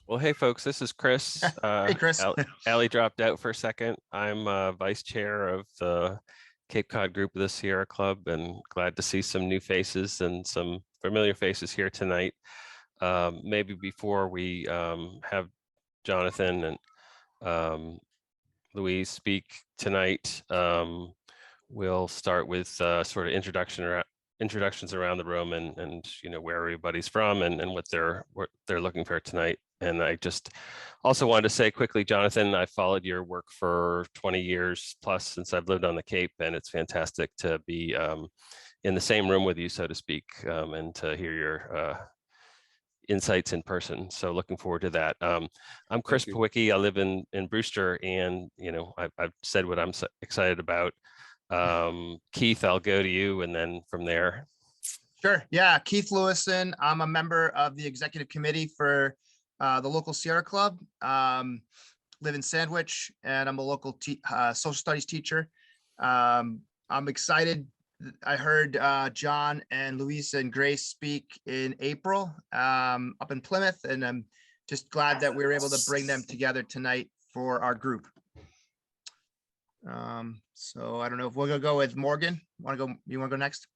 Well, hey folks, this is Chris. Hey, Chris. Allie dropped out for a second. I'm vice chair of the Cape Cod group of the Sierra Club, and glad to see some new faces and some familiar faces here tonight. Maybe before we have Jonathan and Louise speak tonight, we'll start with sort of introductions around the room and where everybody's from and what they're looking for tonight. And I just also wanted to say quickly, Jonathan, I followed your work for 20 years plus since I've lived on the Cape, and it's fantastic to be in the same room with you, so to speak, and to hear your insights in person. So looking forward to that. I'm Chris Pawicki. I live in Brewster, and I've said what I'm so excited about. Keith, I'll go to you, and then from there. Sure. Yeah, Keith Lewison. I'm a member of the executive committee for the local Sierra Club. Live in Sandwich, and I'm a local social studies teacher. I'm excited. I heard John and Louisa and Grace speak in April up in Plymouth, and I'm just glad that we were able to bring them together tonight for our group. So I don't know if we're gonna go with Morgan. You want to go next?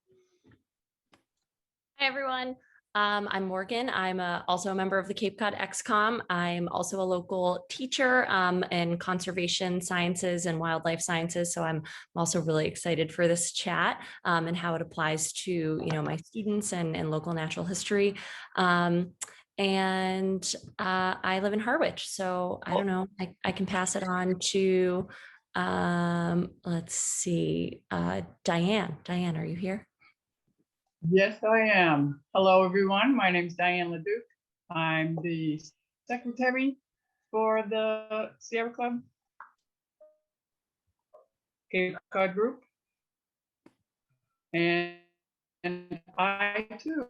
Hi, everyone. I'm Morgan. I'm also a member of the Cape Cod XCOM. I'm also a local teacher in conservation sciences and wildlife sciences. So I'm also really excited for this chat and how it applies to my students and local natural history. And I live in Harwich. So I don't know. I can pass it on to let's see. Diane. Diane, are you here? Yes, I am. Hello, everyone. My name is Diane Leduc. I'm the secretary for the Sierra Club Cape Cod group. And I, too,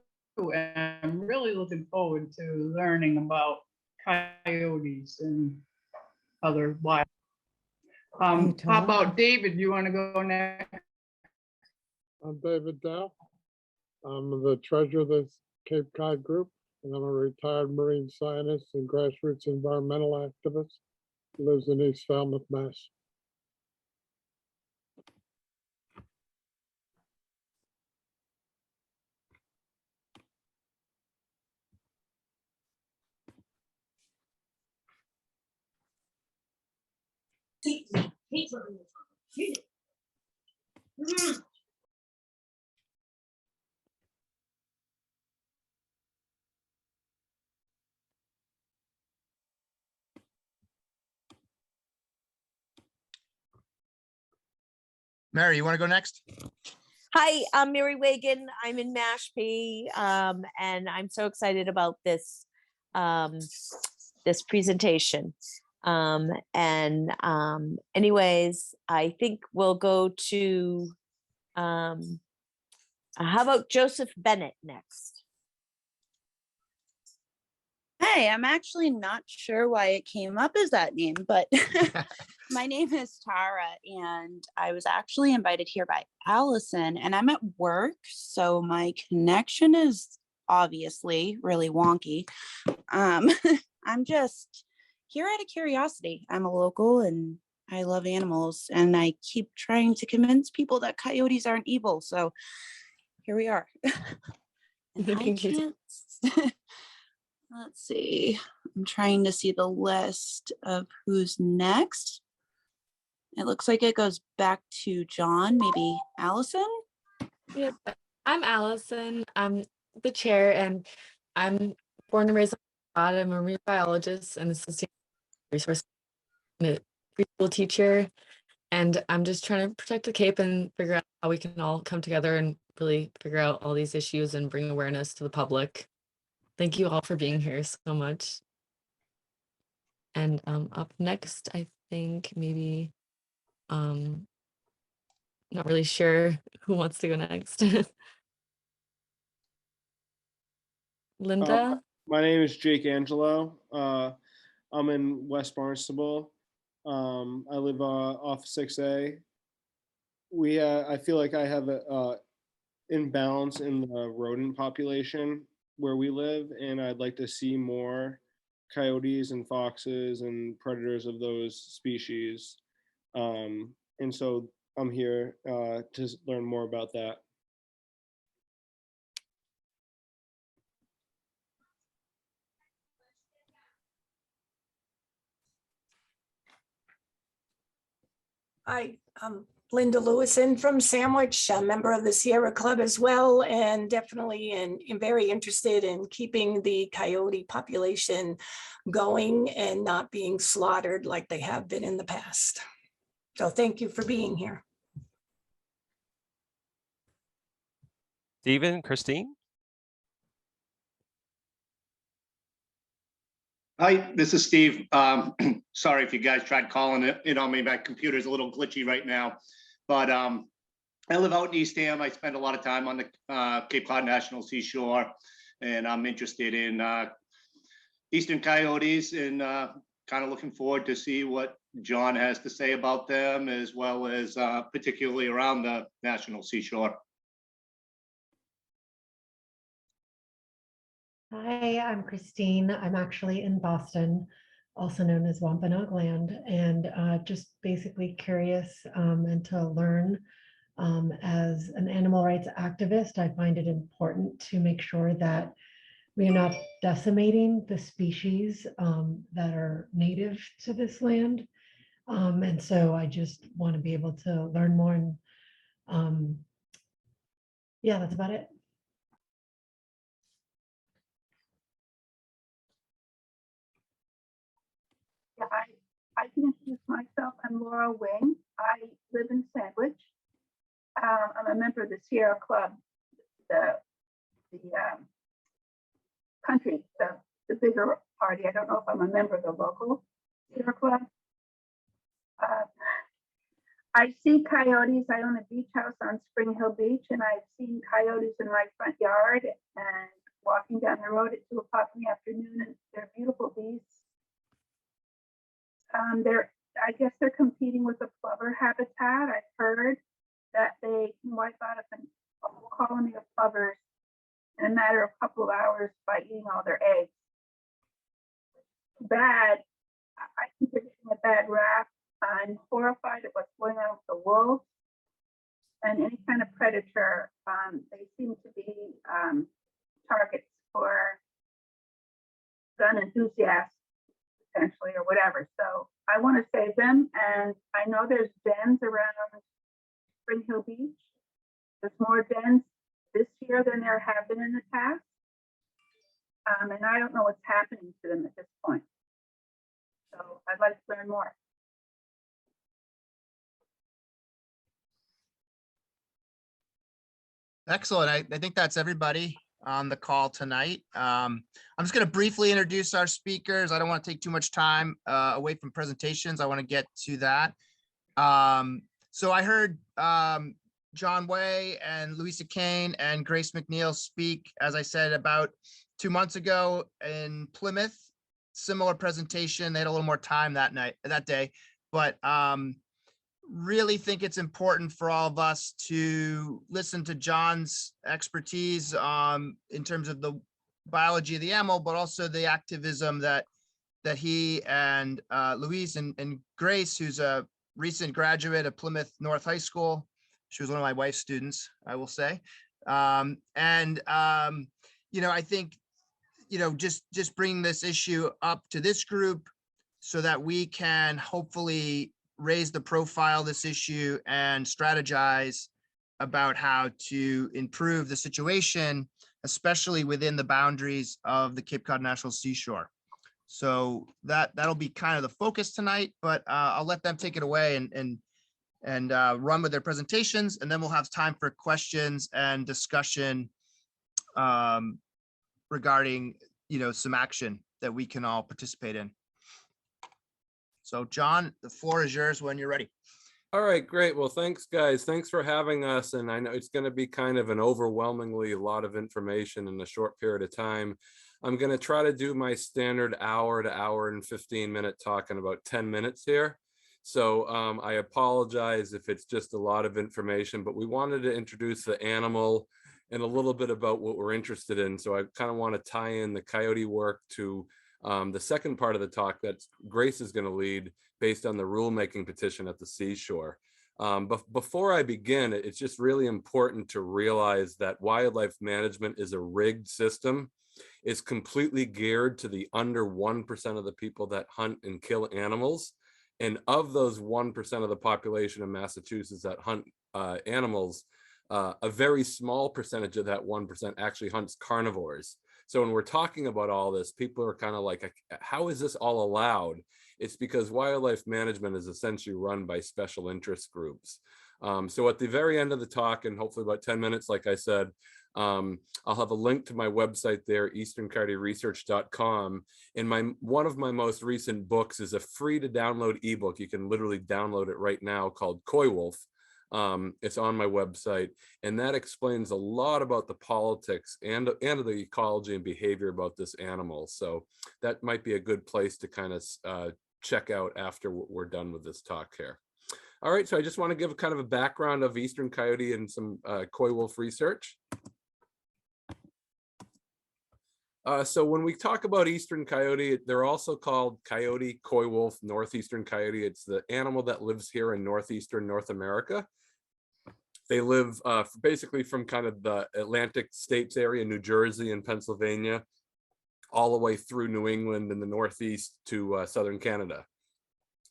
am really looking forward to learning about coyotes and other wild. How about David? You want to go next? I'm David Dow. I'm the treasurer of the Cape Cod group, and I'm a retired marine scientist and grassroots environmental activist who lives in East Falmouth, Mass. Mary, you want to go next? Hi, I'm Mary Wagon. I'm in Mashpee, and I'm so excited about this this presentation. Anyways, I think we'll go to how about Joseph Bennett next? Hey, I'm actually not sure why it came up as that name, but my name is Tara, and I was actually invited here by Allison, and I'm at work, so my connection is obviously really wonky. I'm just here out of curiosity. I'm a local and I love animals, and I keep trying to convince people that coyotes aren't evil, so here we are. And I can't... Let's see. I'm trying to see the list of who's next. It looks like it goes back to John, maybe Allison? Yep, I'm Allison. I'm the chair, and I'm born and raised on I'm a marine biologist and assistant resource preschool teacher. And I'm just trying to protect the Cape and figure out how we can all come together and really figure out all these issues and bring awareness to the public. Thank you all for being here so much. And up next, I think maybe, not really sure who wants to go next. Linda? My name is Jake Angelo. I'm in West Barnstable. I live off 6A. I feel like I have a imbalance in the rodent population where we live, and I'd like to see more coyotes and foxes and predators of those species. And so I'm here to learn more about that. Hi, I'm Linda Lewison from Sandwich, a member of the Sierra Club as well, and definitely very interested in keeping the coyote population going and not being slaughtered like they have been in the past. So thank you for being here. Stephen, Christine? Hi, this is Steve. Sorry if you guys tried calling it on me. My computer's a little glitchy right now. But I live out in East Ham. I spend a lot of time on the Cape Cod National Seashore, and I'm interested in eastern coyotes and kind of looking forward to see what John has to say about them, as well as particularly around the National Seashore. Hi, I'm Christine. I'm actually in Boston, also known as Wampanoag Land, and just basically curious and to learn. As an animal rights activist, I find it important to make sure that we are not decimating the species that are native to this land. And so I just want to be able to learn more. And yeah, that's about it. Yeah, I can introduce myself. I'm Laura Wing. I live in Sandwich. I'm a member of the Sierra Club, the country, the bigger party. I don't know if I'm a member of the local Sierra Club. I see coyotes. I own a beach house on Spring Hill Beach, and I've seen coyotes in my front yard and walking down the road at 2 o'clock in the afternoon, and they're beautiful beasts. I guess they're competing with the plover habitat. I've heard that they can wipe out a whole colony of plovers in a matter of a couple of hours by eating all their eggs. Bad. I think they're getting a bad rap. I'm horrified at what's going on with the wolves and any kind of predator. They seem to be targets for gun enthusiasts, potentially, or whatever. So I want to save them, and I know there's dens around Spring Hill Beach. There's more dens this year than there have been in the past. And I don't know what's happening to them at this point. So I'd like to learn more. Excellent. I think that's everybody on the call tonight. I'm just going to briefly introduce our speakers. I don't want to take too much time away from presentations. I want to get to that. So I heard John Way and Louisa Kane and Grace McNeil speak, as I said, about 2 months ago in Plymouth. Similar presentation. They had a little more time that day, but really think it's important for all of us to listen to John's expertise in terms of the biology of the animal, but also the activism that he and Louise and Grace, who's a recent graduate of Plymouth North High School. She was one of my wife's students, I will say. I think, just bringing this issue up to this group so that we can hopefully raise the profile of this issue and strategize about how to improve the situation, especially within the boundaries of the Cape Cod National Seashore. So that'll be kind of the focus tonight, but I'll let them take it away and run with their presentations, and then we'll have time for questions and discussion regarding, some action that we can all participate in. So John, the floor is yours when you're ready. All right, great. Well, thanks guys. Thanks for having us. And I know it's going to be kind of an overwhelmingly lot of information in a short period of time. I'm going to try to do my standard hour to hour and 15-minute talk in about 10 minutes here. So I apologize if it's just a lot of information, but we wanted to introduce the animal and a little bit about what we're interested in. So I kind of want to tie in the coyote work to The second part of the talk that Grace is going to lead based on the rulemaking petition at the Seashore. But before I begin, it's just really important to realize that wildlife management is a rigged system. It's completely geared to the under 1% of the people that hunt and kill animals. And of those 1% of the population of Massachusetts that hunt animals, a very small percentage of that 1% actually hunts carnivores. So when we're talking about all this, people are kind of like, how is this all allowed? It's because wildlife management is essentially run by special interest groups. So at the very end of the talk, and hopefully about 10 minutes, like I said, I'll have a link to my website there, easterncoyoteresearch.com. And one of my most recent books is a free to download ebook. You can literally download it right now, called Coywolf. It's on my website, and that explains a lot about the politics and the ecology and behavior about this animal. So that might be a good place to kind of check out after we're done with this talk here. All right, so I just want to give kind of a background of Eastern Coyote and some Coywolf research. So when we talk about Eastern Coyote, they're also called Coyote, Coywolf, Northeastern Coyote. It's the animal that lives here in Northeastern North America. They live basically from kind of the Atlantic states area, New Jersey and Pennsylvania, all the way through New England and the Northeast to Southern Canada.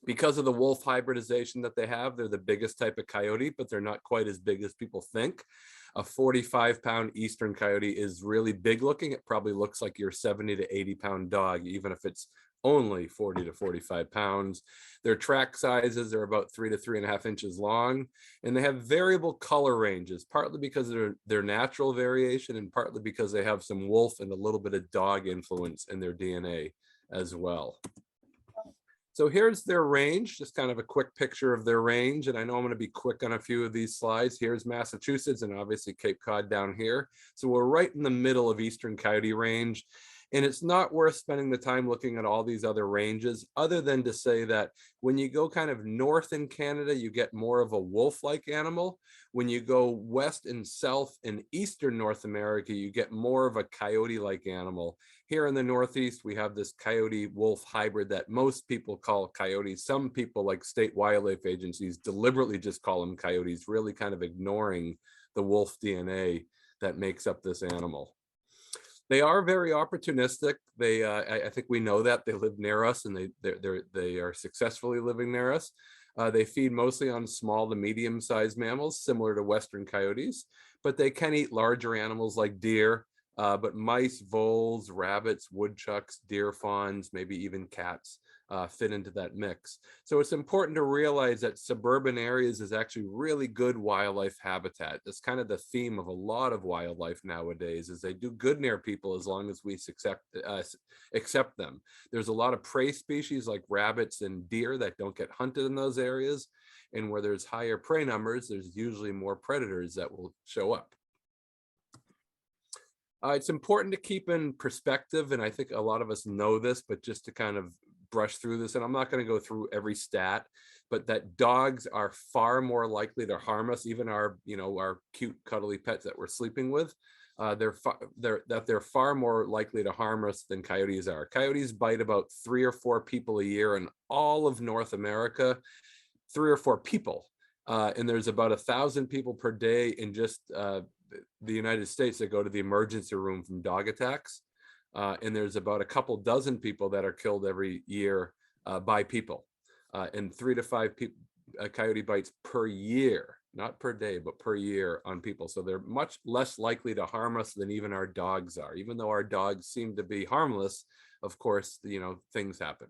Because of the wolf hybridization that they have, they're the biggest type of coyote, but they're not quite as big as people think. A 45-pound Eastern Coyote is really big looking. It probably looks like your 70 to 80-pound dog, even if it's only 40 to 45 pounds. Their track sizes are about 3 to 3.5 inches long, and they have variable color ranges, partly because of their natural variation and partly because they have some wolf and a little bit of dog influence in their DNA as well. So here's their range, just kind of a quick picture of their range. And I know I'm going to be quick on a few of these slides. Here's Massachusetts and obviously Cape Cod down here. So we're right in the middle of Eastern Coyote range. And it's not worth spending the time looking at all these other ranges, other than to say that when you go kind of north in Canada, you get more of a wolf-like animal. When you go west and south in Eastern North America, you get more of a coyote-like animal. Here in the Northeast, we have this coyote-wolf hybrid that most people call coyotes. Some people, like state wildlife agencies, deliberately just call them coyotes, really kind of ignoring the wolf DNA that makes up this animal. They are very opportunistic. They, I think we know that. They live near us, and they are successfully living near us. They feed mostly on small to medium-sized mammals, similar to Western coyotes, but they can eat larger animals like deer, but mice, voles, rabbits, woodchucks, deer fawns, maybe even cats fit into that mix. So it's important to realize that suburban areas is actually really good wildlife habitat. That's kind of the theme of a lot of wildlife nowadays, is they do good near people as long as we accept them. There's a lot of prey species like rabbits and deer that don't get hunted in those areas. And where there's higher prey numbers, there's usually more predators that will show up. It's important to keep in perspective, and I think a lot of us know this, but just to kind of brush through this, and I'm not going to go through every stat, but that dogs are far more likely to harm us, even our, our cute cuddly pets that we're sleeping with. They're far more likely to harm us than coyotes are. Coyotes bite about 3 or 4 people a year in all of North America, 3 or 4 people. And there's about 1,000 people per day in just the United States that go to the emergency room from dog attacks. And there's about a couple dozen people that are killed every year by people, and 3 to 5 coyote bites per year, not per day, but per year on people. So they're much less likely to harm us than even our dogs are. Even though our dogs seem to be harmless, of course, things happen.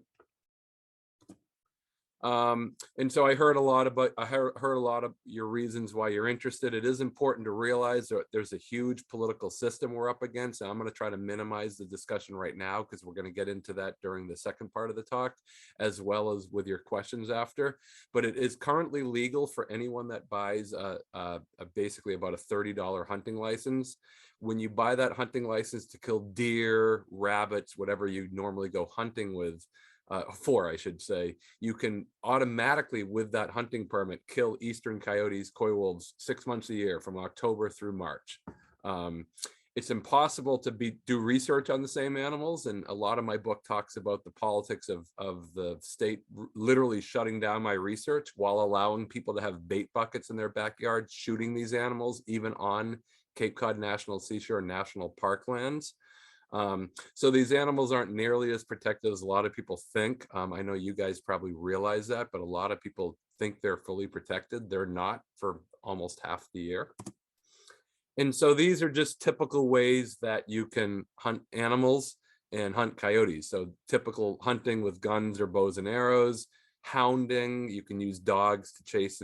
And so I heard a lot of your reasons why you're interested. It is important to realize that there's a huge political system we're up against. And I'm going to try to minimize the discussion right now, because we're going to get into that during the second part of the talk, as well as with your questions after. But it is currently legal for anyone that buys basically about a $30 hunting license. When you buy that hunting license to kill deer, rabbits, whatever you normally go hunting with, I should say, you can automatically, with that hunting permit, kill Eastern coyotes, coywolves 6 months a year from October through March. it's impossible to do research on the same animals. And a lot of my book talks about the politics of the state literally shutting down my research while allowing people to have bait buckets in their backyard, shooting these animals, even on Cape Cod National Seashore National Park lands. So these animals aren't nearly as protected as a lot of people think. I know you guys probably realize that, but a lot of people think they're fully protected. They're not for almost half the year. And so these are just typical ways that you can hunt animals and hunt coyotes. So typical hunting with guns or bows and arrows, hounding, you can use dogs to chase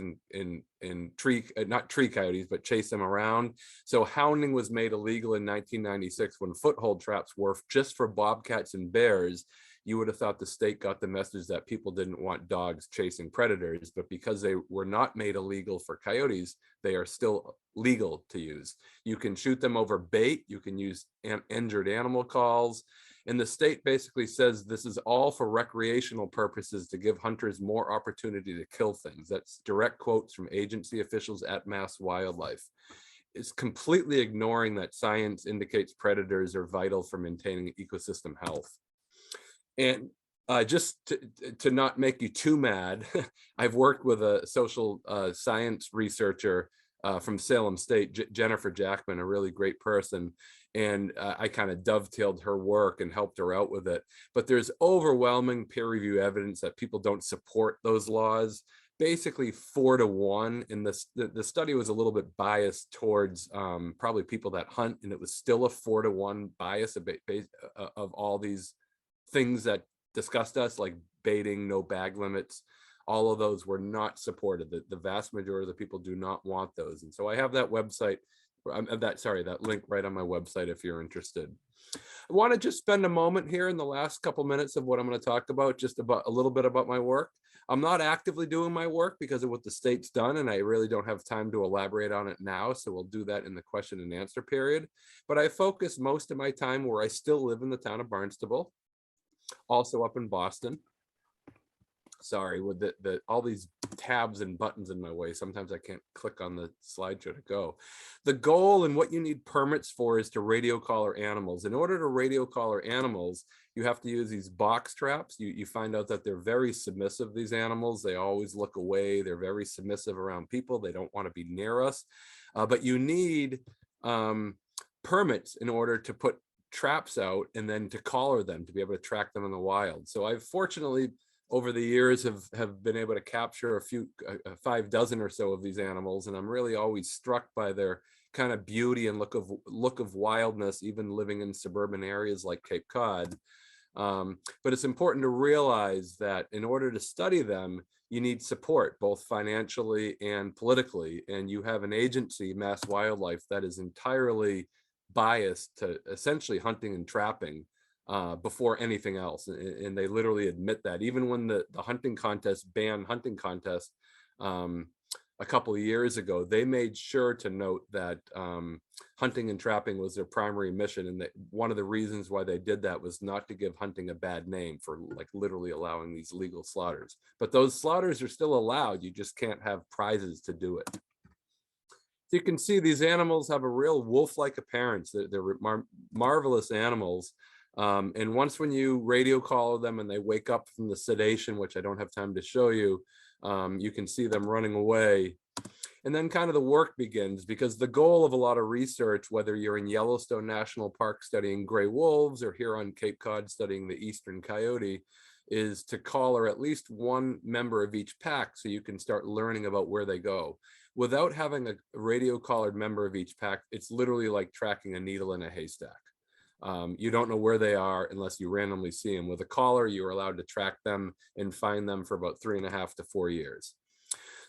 not tree coyotes, but chase them around. So hounding was made illegal in 1996 when foothold traps were just for bobcats and bears. You would have thought the state got the message that people didn't want dogs chasing predators, but because they were not made illegal for coyotes, they are still legal to use. You can shoot them over bait, you can use injured animal calls, and the state basically says this is all for recreational purposes to give hunters more opportunity to kill things. That's direct quotes from agency officials at Mass Wildlife. It's completely ignoring that science indicates predators are vital for maintaining ecosystem health. And just to not make you too mad, I've worked with a social science researcher from Salem State, Jennifer Jackman, a really great person. And I kind of dovetailed her work and helped her out with it. But there's overwhelming peer review evidence that people don't support those laws. Basically 4-to-1, and the study was a little bit biased towards probably people that hunt, and it was still a 4-to-1 bias of all these things that disgust us, like baiting, no bag limits. All of those were not supported. The vast majority of the people do not want those. And so I have that website, that link right on my website if you're interested. I want to just spend a moment here in the last couple minutes of what I'm going to talk about, just about a little bit about my work. I'm not actively doing my work because of what the state's done, and I really don't have time to elaborate on it now, so we'll do that in the question and answer period. But I focus most of my time where I still live in the town of Barnstable, also up in Boston. Sorry, with all these tabs and buttons in my way, sometimes I can't click on the slideshow to go. The goal and what you need permits for is to radio collar animals. In order to radio collar animals, you have to use these box traps. You find out that they're very submissive, these animals. They always look away. They're very submissive around people. They don't want to be near us. But you need permits in order to put traps out and then to collar them, to be able to track them in the wild. So I've fortunately over the years have been able to capture 5 dozen or so of these animals, and I'm really always struck by their kind of beauty and look of wildness, even living in suburban areas like Cape Cod. But it's important to realize that in order to study them, you need support, both financially and politically. And you have an agency, Mass Wildlife, that is entirely biased to essentially hunting and trapping before anything else. And they literally admit that. Even when the hunting contest banned hunting contests a couple of years ago, they made sure to note that hunting and trapping was their primary mission. And that one of the reasons why they did that was not to give hunting a bad name for like literally allowing these legal slaughters. But those slaughters are still allowed. You just can't have prizes to do it. So you can see these animals have a real wolf-like appearance. They're marvelous animals. And once when you radio collar them and they wake up from the sedation, which I don't have time to show you, you can see them running away. And then kind of the work begins, because the goal of a lot of research, whether you're in Yellowstone National Park studying gray wolves or here on Cape Cod studying the eastern coyote, is to collar at least one member of each pack so you can start learning about where they go. Without having a radio collared member of each pack, it's literally like tracking a needle in a haystack. You don't know where they are unless you randomly see them. With a collar, you're allowed to track them and find them for about 3.5 to 4 years.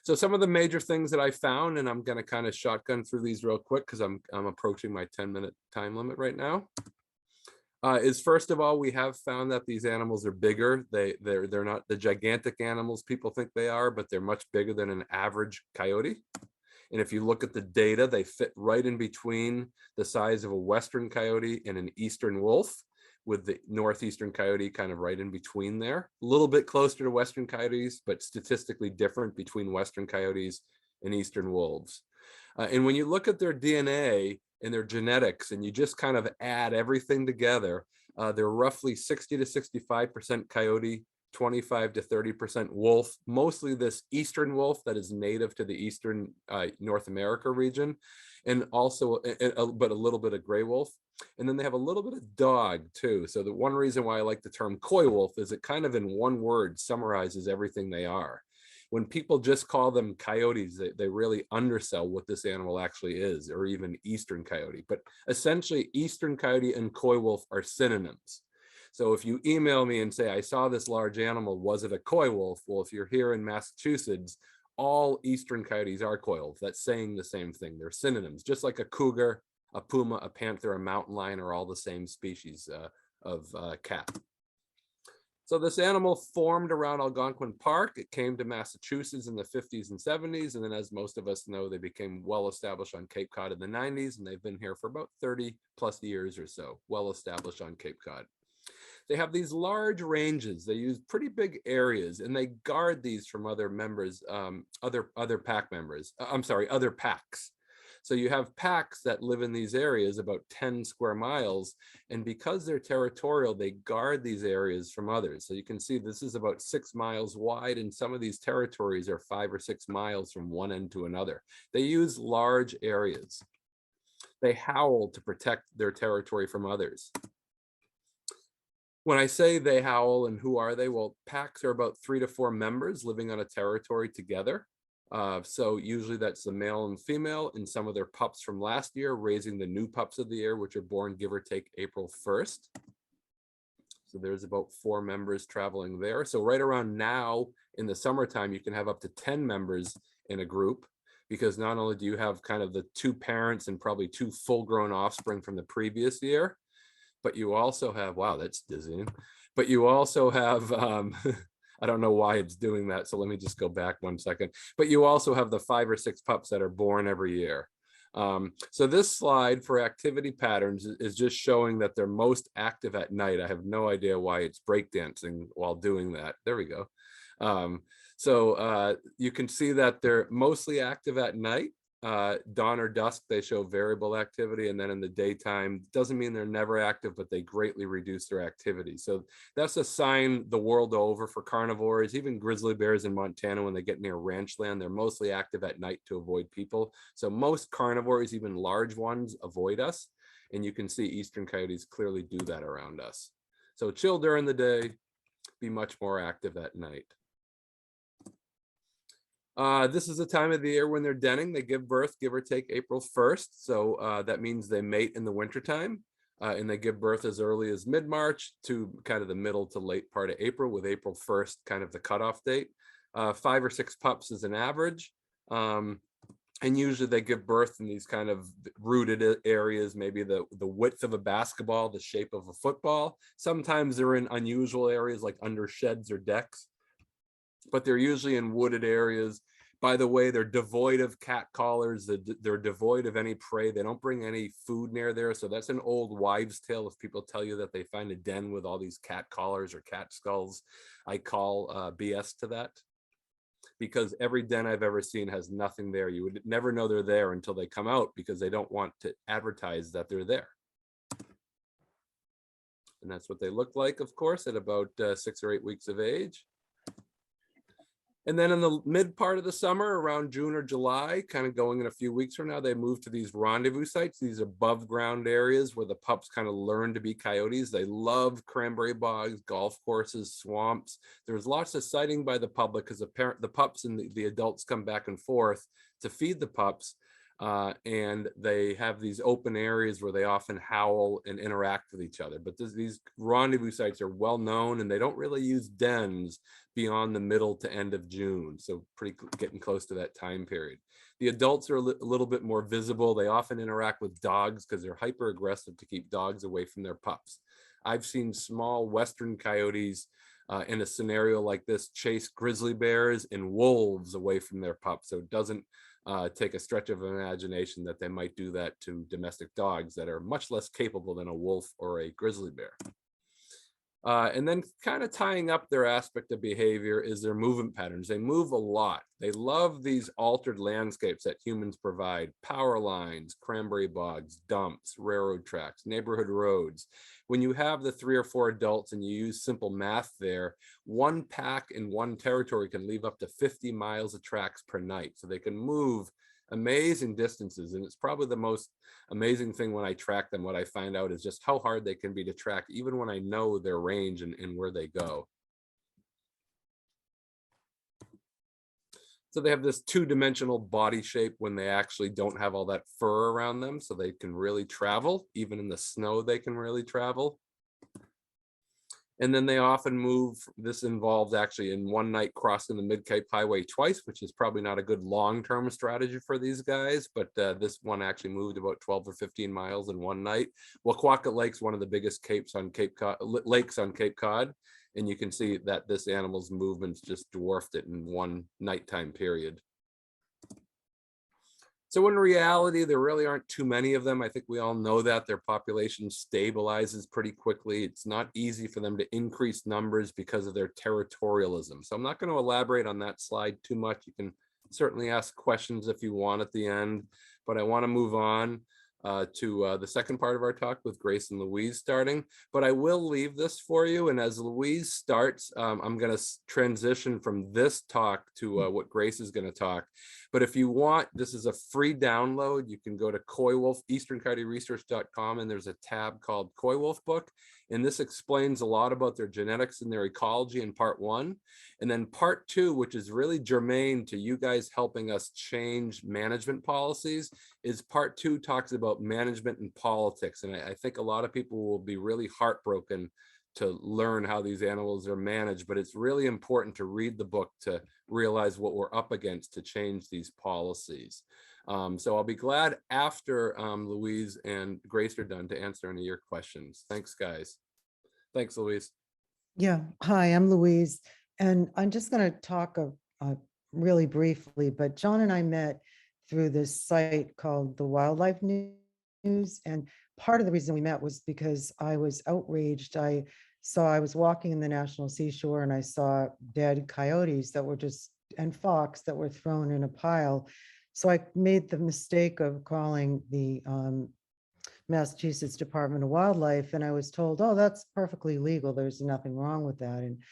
So some of the major things that I found, and I'm going to kind of shotgun through these real quick because I'm approaching my 10-minute time limit right now, is first of all, we have found that these animals are bigger. They're not the gigantic animals people think they are, but they're much bigger than an average coyote. And if you look at the data, they fit right in between the size of a western coyote and an eastern wolf, with the northeastern coyote kind of right in between there. A little bit closer to western coyotes, but statistically different between western coyotes and eastern wolves. And when you look at their DNA, and their genetics, and you just kind of add everything together, they're roughly 60 to 65% coyote, 25 to 30% wolf, mostly this eastern wolf that is native to the eastern North America region, and also, but a little bit of gray wolf. And then they have a little bit of dog too. So the one reason why I like the term coy wolf is it kind of in one word summarizes everything they are. When people just call them coyotes, they really undersell what this animal actually is, or even eastern coyote. But essentially, eastern coyote and coy wolf are synonyms. So if you email me and say, I saw this large animal, was it a coy wolf? Well, if you're here in Massachusetts, all eastern coyotes are coy wolf. That's saying the same thing. They're synonyms, just like a cougar, a puma, a panther, a mountain lion are all the same species of cat. So this animal formed around Algonquin Park. It came to Massachusetts in the 50s and 70s. And then, as most of us know, they became well established on Cape Cod in the 90s. And they've been here for about 30 plus years or so, well established on Cape Cod. They have these large ranges. They use pretty big areas, and they guard these from other members, other pack members. Other packs. So you have packs that live in these areas about 10 square miles. And because they're territorial, they guard these areas from others. So you can see this is about 6 miles wide, and some of these territories are 5 or 6 miles from one end to another. They use large areas. They howl to protect their territory from others. When I say they howl and who are they? Well, packs are about 3 to 4 members living on a territory together. So usually that's the male and female and some of their pups from last year, raising the new pups of the year, which are born give or take April 1st. So there's about 4 members traveling there. So right around now in the summertime, you can have up to 10 members in a group, because not only do you have kind of the 2 parents and probably 2 full-grown offspring from the previous year, but you also have, wow, that's dizzying. But you also have, I don't know why it's doing that, so let me just go back 1 second. But you also have the 5 or 6 pups that are born every year. So this slide for activity patterns is just showing that they're most active at night. I have no idea why it's breakdancing while doing that. There we go. So you can see that they're mostly active at night. Dawn or dusk, they show variable activity, and then in the daytime, doesn't mean they're never active, but they greatly reduce their activity. So that's a sign the world over for carnivores. Even grizzly bears in Montana, when they get near ranch land, they're mostly active at night to avoid people. So most carnivores, even large ones, avoid us, and you can see eastern coyotes clearly do that around us. So chill during the day, be much more active at night. This is the time of the year when they're denning. They give birth, give or take, April 1st. So that means they mate in the wintertime, and they give birth as early as mid-March to kind of the middle to late part of April, with April 1st kind of the cutoff date. 5 or 6 pups is an average. And usually they give birth in these kind of rooted areas, maybe the width of a basketball, the shape of a football. Sometimes they're in unusual areas like under sheds or decks, but they're usually in wooded areas. By the way, they're devoid of cat collars. They're devoid of any prey. They don't bring any food near there. So that's an old wives' tale. If people tell you that they find a den with all these cat collars or cat skulls, I call BS to that, because every den I've ever seen has nothing there. You would never know they're there until they come out, because they don't want to advertise that they're there. And that's what they look like, of course, at about 6 or 8 weeks of age. And then in the mid part of the summer, around June or July, kind of going in a few weeks from now, they move to these rendezvous sites, these above ground areas where the pups kind of learn to be coyotes. They love cranberry bogs, golf courses, swamps. There's lots of sighting by the public because the pups and the adults come back and forth to feed the pups. And they have these open areas where they often howl and interact with each other. But these rendezvous sites are well known, and they don't really use dens beyond the middle to end of June. So getting close to that time period. The adults are a little bit more visible. They often interact with dogs because they're hyper aggressive to keep dogs away from their pups. I've seen small western coyotes in a scenario like this chase grizzly bears and wolves away from their pups. So it doesn't take a stretch of imagination that they might do that to domestic dogs that are much less capable than a wolf or a grizzly bear. And then kind of tying up their aspect of behavior is their movement patterns. They move a lot. They love these altered landscapes that humans provide: power lines, cranberry bogs, dumps, railroad tracks, neighborhood roads. When you have the 3 or 4 adults and you use simple math there, one pack in one territory can leave up to 50 miles of tracks per night. So they can move amazing distances. And it's probably the most amazing thing when I track them. What I find out is just how hard they can be to track, even when I know their range and where they go. So they have this 2-dimensional body shape when they actually don't have all that fur around them, so they can really travel. Even in the snow, they can really travel. And then they often move. This involves actually in one night crossing the Mid-Cape Highway twice, which is probably not a good long-term strategy for these guys, but this one actually moved about 12 or 15 miles in one night. Waquaca Lake's one of the biggest lakes on Cape Cod, and you can see that this animal's movements just dwarfed it in one nighttime period. So in reality, there really aren't too many of them. I think we all know that. Their population stabilizes pretty quickly. It's not easy for them to increase numbers because of their territorialism. So I'm not going to elaborate on that slide too much. You can certainly ask questions if you want at the end, but I want to move on to the second part of our talk with Grace and Louise starting, but I will leave this for you. And as Louise starts, I'm going to transition from this talk to what Grace is going to talk. But if you want, this is a free download. You can go to Coywolf, easterncoyoteresearch.com, and there's a tab called Coywolf book. And this explains a lot about their genetics and their ecology in part 1. And then part 2, which is really germane to you guys helping us change management policies, is part 2 talks about management and politics. And I think a lot of people will be really heartbroken to learn how these animals are managed, but it's really important to read the book to realize what we're up against to change these policies. So I'll be glad after Louise and Grace are done to answer any of your questions. Thanks, guys. Thanks, Louise. Yeah, hi, I'm Louise, and I'm just going to talk really briefly, but John and I met through this site called the Wildlife News, and part of the reason we met was because I was outraged. I was walking in the National Seashore and I saw dead coyotes that were and fox that were thrown in a pile. So I made the mistake of calling the Massachusetts Department of Wildlife, and I was told, oh, that's perfectly legal. There's nothing wrong with that. And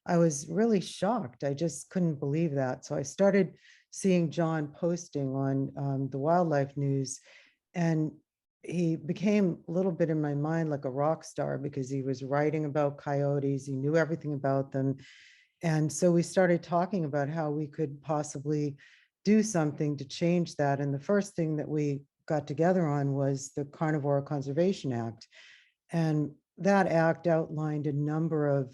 I was really shocked. I just couldn't believe that. So I started seeing John posting on the Wildlife News, and he became a little bit in my mind like a rock star because he was writing about coyotes. He knew everything about them. And so we started talking about how we could possibly do something to change that. And the first thing that we got together on was the Carnivore Conservation Act. And that act outlined a number of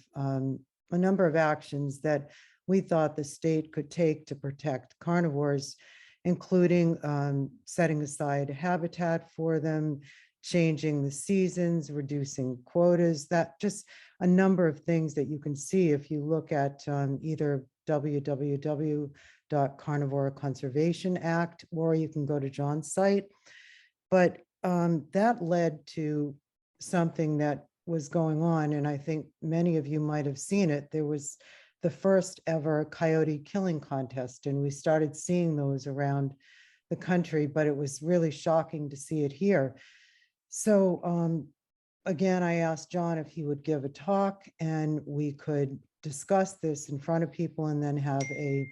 actions that we thought the state could take to protect carnivores, including setting aside habitat for them, changing the seasons, reducing quotas, that just a number of things that you can see if you look at either www.carnivore-conservation act, or you can go to John's site. But that led to something that was going on, and I think many of you might have seen it. There was the first ever coyote killing contest, and we started seeing those around the country, but it was really shocking to see it here. So again, I asked John if he would give a talk and we could discuss this in front of people and then have a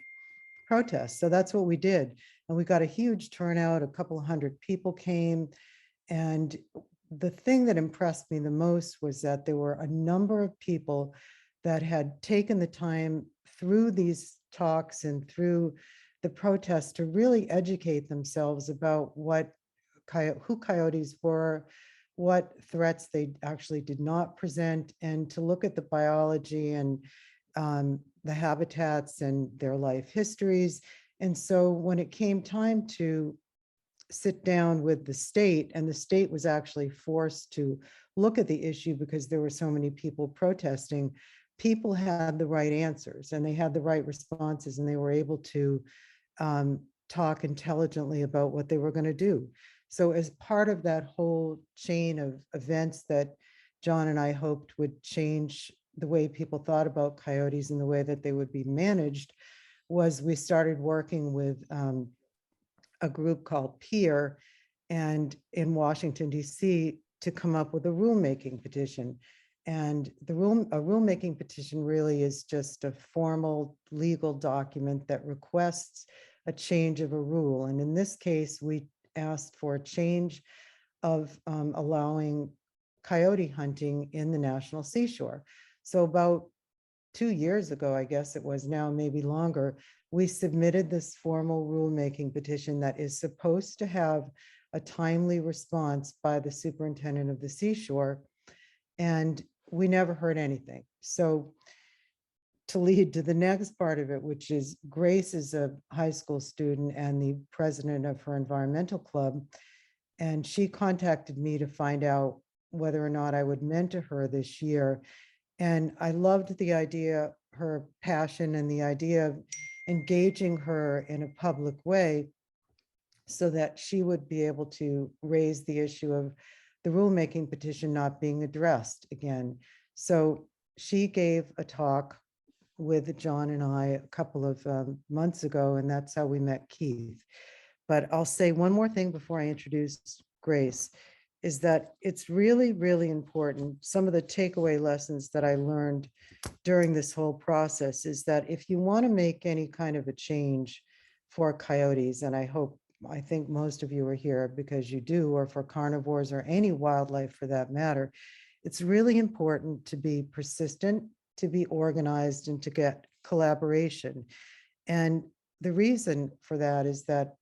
protest. So that's what we did. And we got a huge turnout. A couple of hundred people came. And the thing that impressed me the most was that there were a number of people that had taken the time through these talks and through the protests to really educate themselves about who coyotes were, what threats they actually did not present, and to look at the biology and the habitats and their life histories. And so when it came time to sit down with the state, and the state was actually forced to look at the issue because there were so many people protesting, people had the right answers and they had the right responses, and they were able to talk intelligently about what they were going to do. So as part of that whole chain of events that John and I hoped would change the way people thought about coyotes and the way that they would be managed was we started working with a group called PEER and in Washington, D.C. to come up with a rulemaking petition. And a rulemaking petition really is just a formal legal document that requests a change of a rule. And in this case, we asked for a change of allowing coyote hunting in the National Seashore. So about 2 years ago, I guess it was now, maybe longer, we submitted this formal rulemaking petition that is supposed to have a timely response by the superintendent of the Seashore. And we never heard anything. So to lead to the next part of it, which is Grace is a high school student and the president of her environmental club. And she contacted me to find out whether or not I would mentor her this year. And I loved the idea, her passion and the idea of engaging her in a public way so that she would be able to raise the issue of the rulemaking petition not being addressed again. So she gave a talk with John and I a couple of months ago, and that's how we met Keith. But I'll say one more thing before I introduce Grace, is that it's really, really important. Some of the takeaway lessons that I learned during this whole process is that if you want to make any kind of a change for coyotes, and I think most of you are here because you do, or for carnivores or any wildlife for that matter, it's really important to be persistent, to be organized, and to get collaboration. And the reason for that is that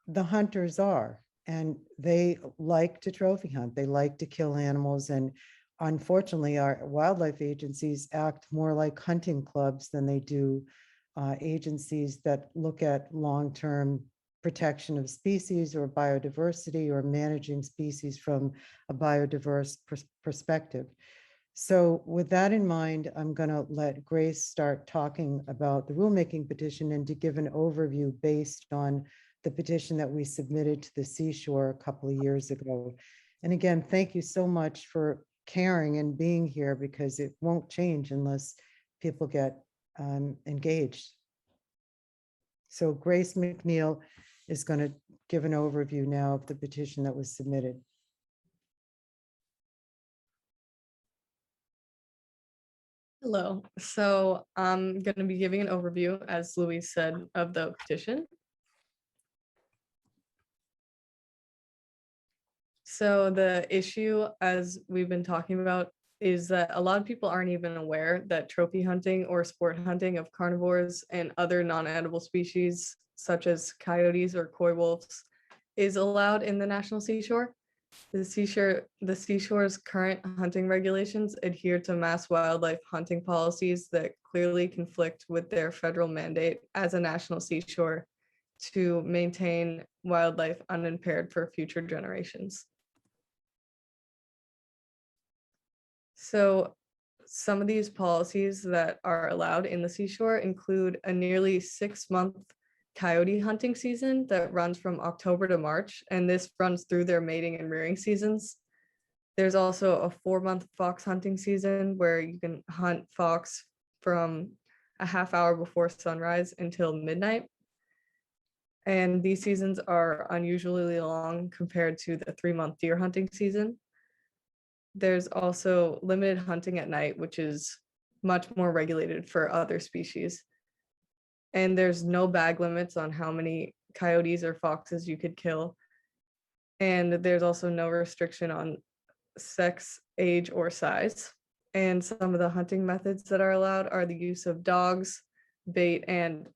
the hunters are, and they like to trophy hunt. They like to kill animals. And unfortunately, our wildlife agencies act more like hunting clubs than they do agencies that look at long-term protection of species or biodiversity or managing species from a biodiverse perspective. So with that in mind, I'm going to let Grace start talking about the rulemaking petition and to give an overview based on the petition that we submitted to the Seashore a couple of years ago. And again, thank you so much for caring and being here, because it won't change unless people get engaged. So Grace McNeil is going to give an overview now of the petition that was submitted. Hello. So I'm going to be giving an overview, as Louise said, of the petition. So the issue, as we've been talking about, is that a lot of people aren't even aware that trophy hunting or sport hunting of carnivores and other non-edible species, such as coyotes or coywolves, is allowed in the National Seashore. The Seashore's current hunting regulations adhere to mass wildlife hunting policies that clearly conflict with their federal mandate as a national seashore to maintain wildlife unimpaired for future generations. So some of these policies that are allowed in the Seashore include a nearly 6-month coyote hunting season that runs from October to March, and this runs through their mating and rearing seasons. There's also a 4-month fox hunting season where you can hunt fox from a half hour before sunrise until midnight. And these seasons are unusually long compared to the 3-month deer hunting season. There's also limited hunting at night, which is much more regulated for other species. And there's no bag limits on how many coyotes or foxes you could kill. And there's also no restriction on sex, age, or size. And some of the hunting methods that are allowed are the use of dogs, bait, and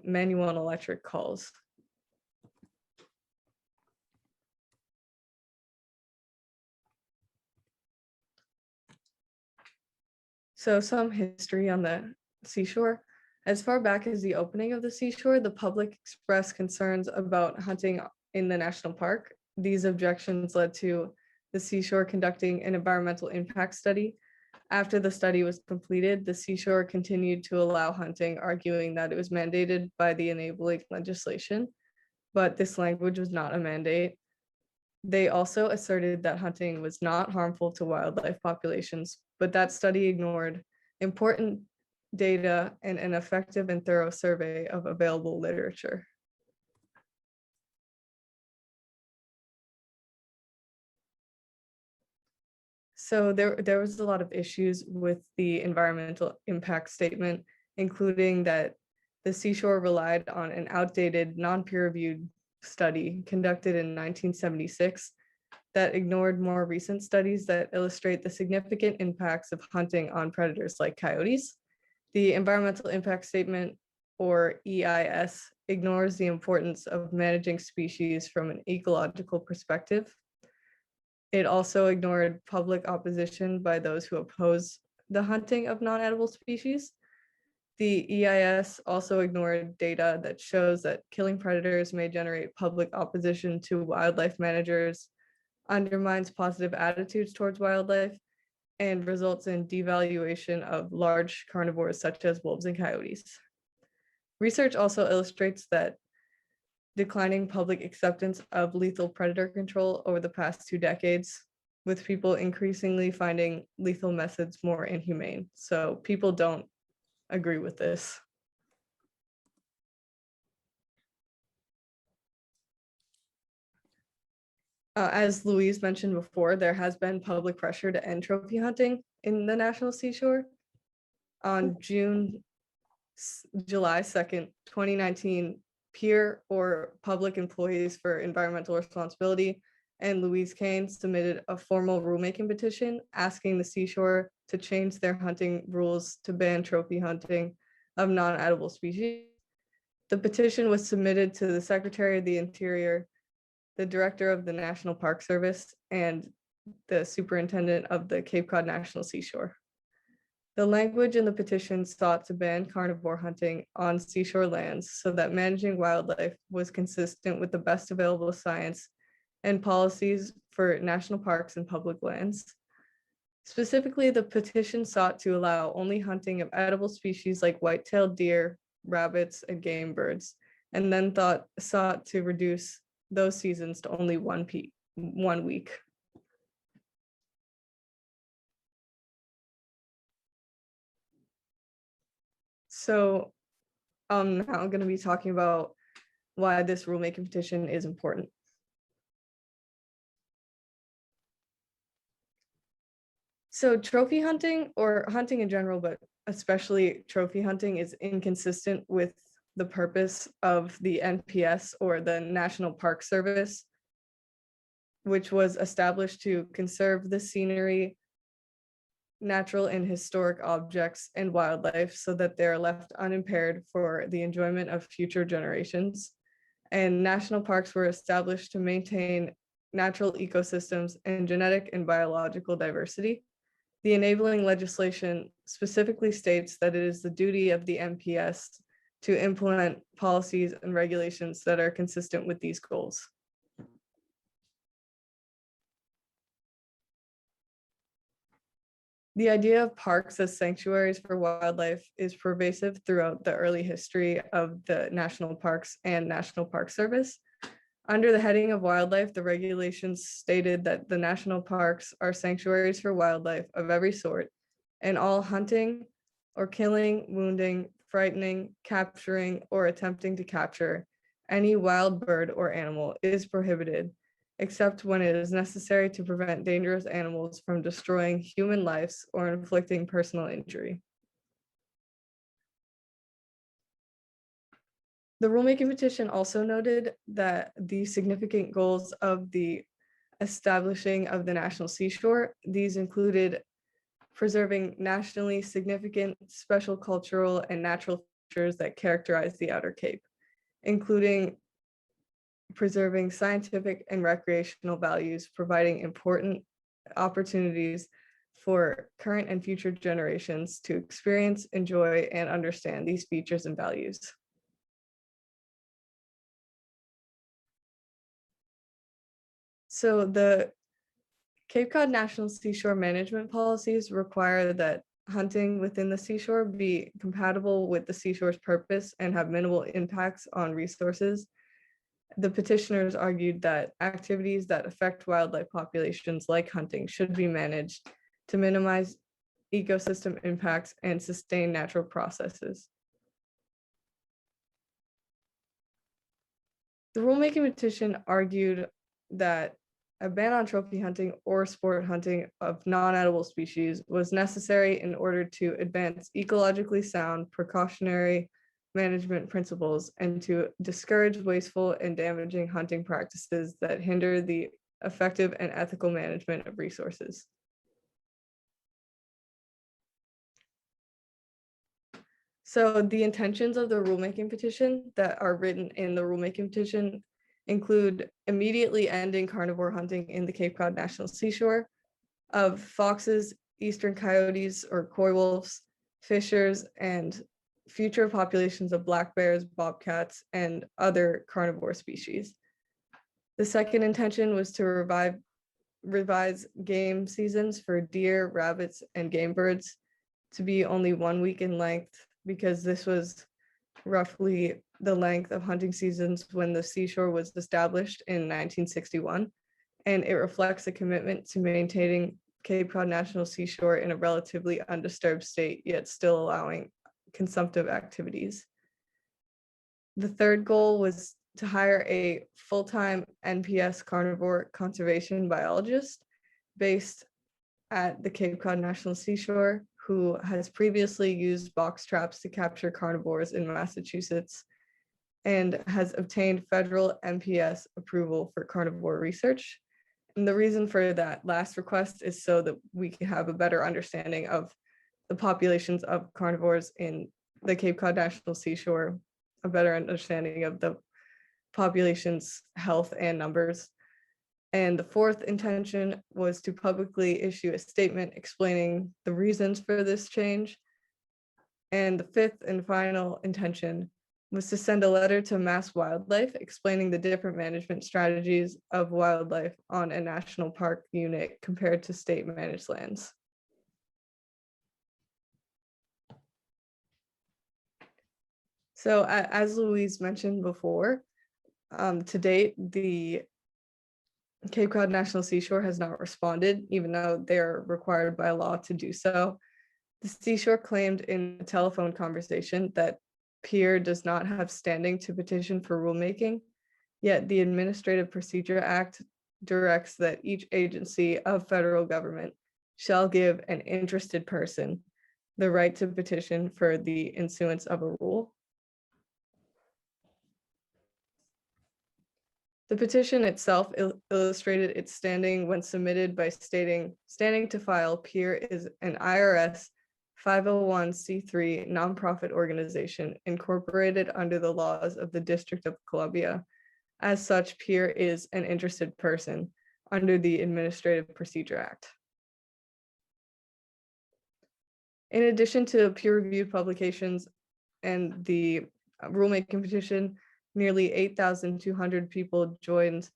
manual and electric calls. So some history on the Seashore. As far back as the opening of the Seashore, the public expressed concerns about hunting in the national park. These objections led to the Seashore conducting an environmental impact study. After the study was completed, the Seashore continued to allow hunting, arguing that it was mandated by the enabling legislation, but this language was not a mandate. They also asserted that hunting was not harmful to wildlife populations, but that study ignored important data and an effective and thorough survey of available literature. So there was a lot of issues with the environmental impact statement, including that the Seashore relied on an outdated, non-peer-reviewed study conducted in 1976 that ignored more recent studies that illustrate the significant impacts of hunting on predators like coyotes. The environmental impact statement, or EIS, ignores the importance of managing species from an ecological perspective. It also ignored public opposition by those who oppose the hunting of non-edible species. The EIS also ignored data that shows that killing predators may generate public opposition to wildlife managers, undermines positive attitudes towards wildlife, and results in devaluation of large carnivores such as wolves and coyotes. Research also illustrates that declining public acceptance of lethal predator control over the past 2 decades, with people increasingly finding lethal methods more inhumane. So people don't agree with this. As Louise mentioned before, there has been public pressure to end trophy hunting in the National Seashore. On July 2nd, 2019, peer or public employees for environmental responsibility and Louise Kane submitted a formal rulemaking petition asking the Seashore to change their hunting rules to ban trophy hunting of non-edible species. The petition was submitted to the Secretary of the Interior, the Director of the National Park Service, and the Superintendent of the Cape Cod National Seashore. The language in the petition sought to ban carnivore hunting on seashore lands so that managing wildlife was consistent with the best available science and policies for national parks and public lands. Specifically, the petition sought to allow only hunting of edible species like white-tailed deer, rabbits, and game birds, and then sought to reduce those seasons to only 1 week. So I'm now going to be talking about why this rulemaking petition is important. So trophy hunting, or hunting in general, but especially trophy hunting, is inconsistent with the purpose of the NPS, or the National Park Service, which was established to conserve the scenery, natural and historic objects, and wildlife so that they're left unimpaired for the enjoyment of future generations. And national parks were established to maintain natural ecosystems and genetic and biological diversity. The enabling legislation specifically states that it is the duty of the NPS to implement policies and regulations that are consistent with these goals. The idea of parks as sanctuaries for wildlife is pervasive throughout the early history of the national parks and National Park Service. Under the heading of wildlife, the regulations stated that the national parks are sanctuaries for wildlife of every sort, and all hunting or killing, wounding, frightening, capturing, or attempting to capture any wild bird or animal is prohibited, except when it is necessary to prevent dangerous animals from destroying human lives or inflicting personal injury. The rulemaking petition also noted that the significant goals of the establishing of the National Seashore, these included preserving nationally significant special cultural and natural features that characterize the Outer Cape, including preserving scientific and recreational values, providing important opportunities for current and future generations to experience, enjoy, and understand these features and values. So the Cape Cod National Seashore Management policies require that hunting within the seashore be compatible with the seashore's purpose and have minimal impacts on resources. The petitioners argued that activities that affect wildlife populations like hunting should be managed to minimize ecosystem impacts and sustain natural processes. The rulemaking petition argued that a ban on trophy hunting or sport hunting of non-edible species was necessary in order to advance ecologically sound precautionary management principles and to discourage wasteful and damaging hunting practices that hinder the effective and ethical management of resources. So the intentions of the rulemaking petition that are written in the rulemaking petition include immediately ending carnivore hunting in the Cape Cod National Seashore of foxes, eastern coyotes or coywolves, fishers, and future populations of black bears, bobcats, and other carnivore species. The second intention was to revise game seasons for deer, rabbits, and game birds to be only 1 week in length, because this was roughly the length of hunting seasons when the seashore was established in 1961, and it reflects a commitment to maintaining Cape Cod National Seashore in a relatively undisturbed state, yet still allowing consumptive activities. The third goal was to hire a full-time NPS carnivore conservation biologist based at the Cape Cod National Seashore, who has previously used box traps to capture carnivores in Massachusetts and has obtained federal NPS approval for carnivore research. And the reason for that last request is so that we can have a better understanding of the populations of carnivores in the Cape Cod National Seashore, a better understanding of the population's health and numbers. And the fourth intention was to publicly issue a statement explaining the reasons for this change. And the fifth and final intention was to send a letter to Mass Wildlife explaining the different management strategies of wildlife on a national park unit compared to state managed lands. So as Louise mentioned before, to date, the Cape Cod National Seashore has not responded, even though they're required by law to do so. The Seashore claimed in a telephone conversation that Pier does not have standing to petition for rulemaking, yet the Administrative Procedure Act directs that each agency of federal government shall give an interested person the right to petition for the issuance of a rule. The petition itself illustrated its standing when submitted by stating, standing to file, Pier is an IRS 501c3 nonprofit organization incorporated under the laws of the District of Columbia. As such, Pier is an interested person under the Administrative Procedure Act. In addition to peer-reviewed publications and the rulemaking petition, nearly 8,200 people joined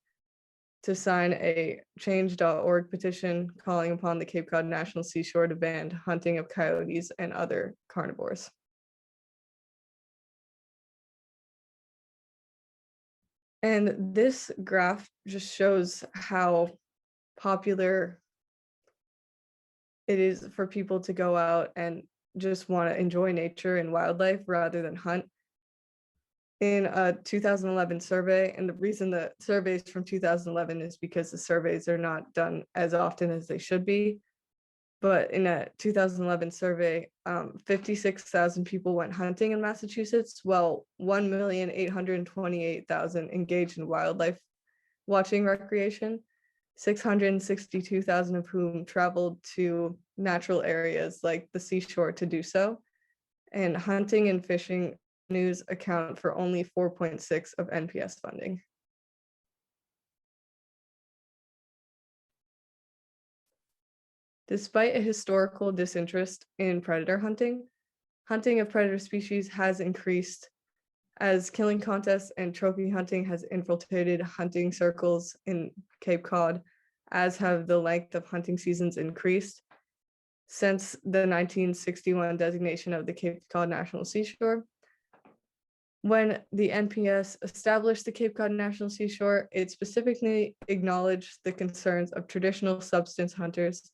to sign a change.org petition calling upon the Cape Cod National Seashore to ban hunting of coyotes and other carnivores. And this graph just shows how popular it is for people to go out and just want to enjoy nature and wildlife rather than hunt. In a 2011 survey, and the reason the surveys from 2011 is because the surveys are not done as often as they should be. But in a 2011 survey, 56,000 people went hunting in Massachusetts, while 1,828,000 engaged in wildlife watching recreation, 662,000 of whom traveled to natural areas like the seashore to do so. And hunting and fishing news account for only 4.6% of NPS funding. Despite a historical disinterest in predator hunting, hunting of predator species has increased as killing contests and trophy hunting has infiltrated hunting circles in Cape Cod, as have the length of hunting seasons increased. Since the 1961 designation of the Cape Cod National Seashore, When the NPS established the Cape Cod National Seashore, it specifically acknowledged the concerns of traditional subsistence hunters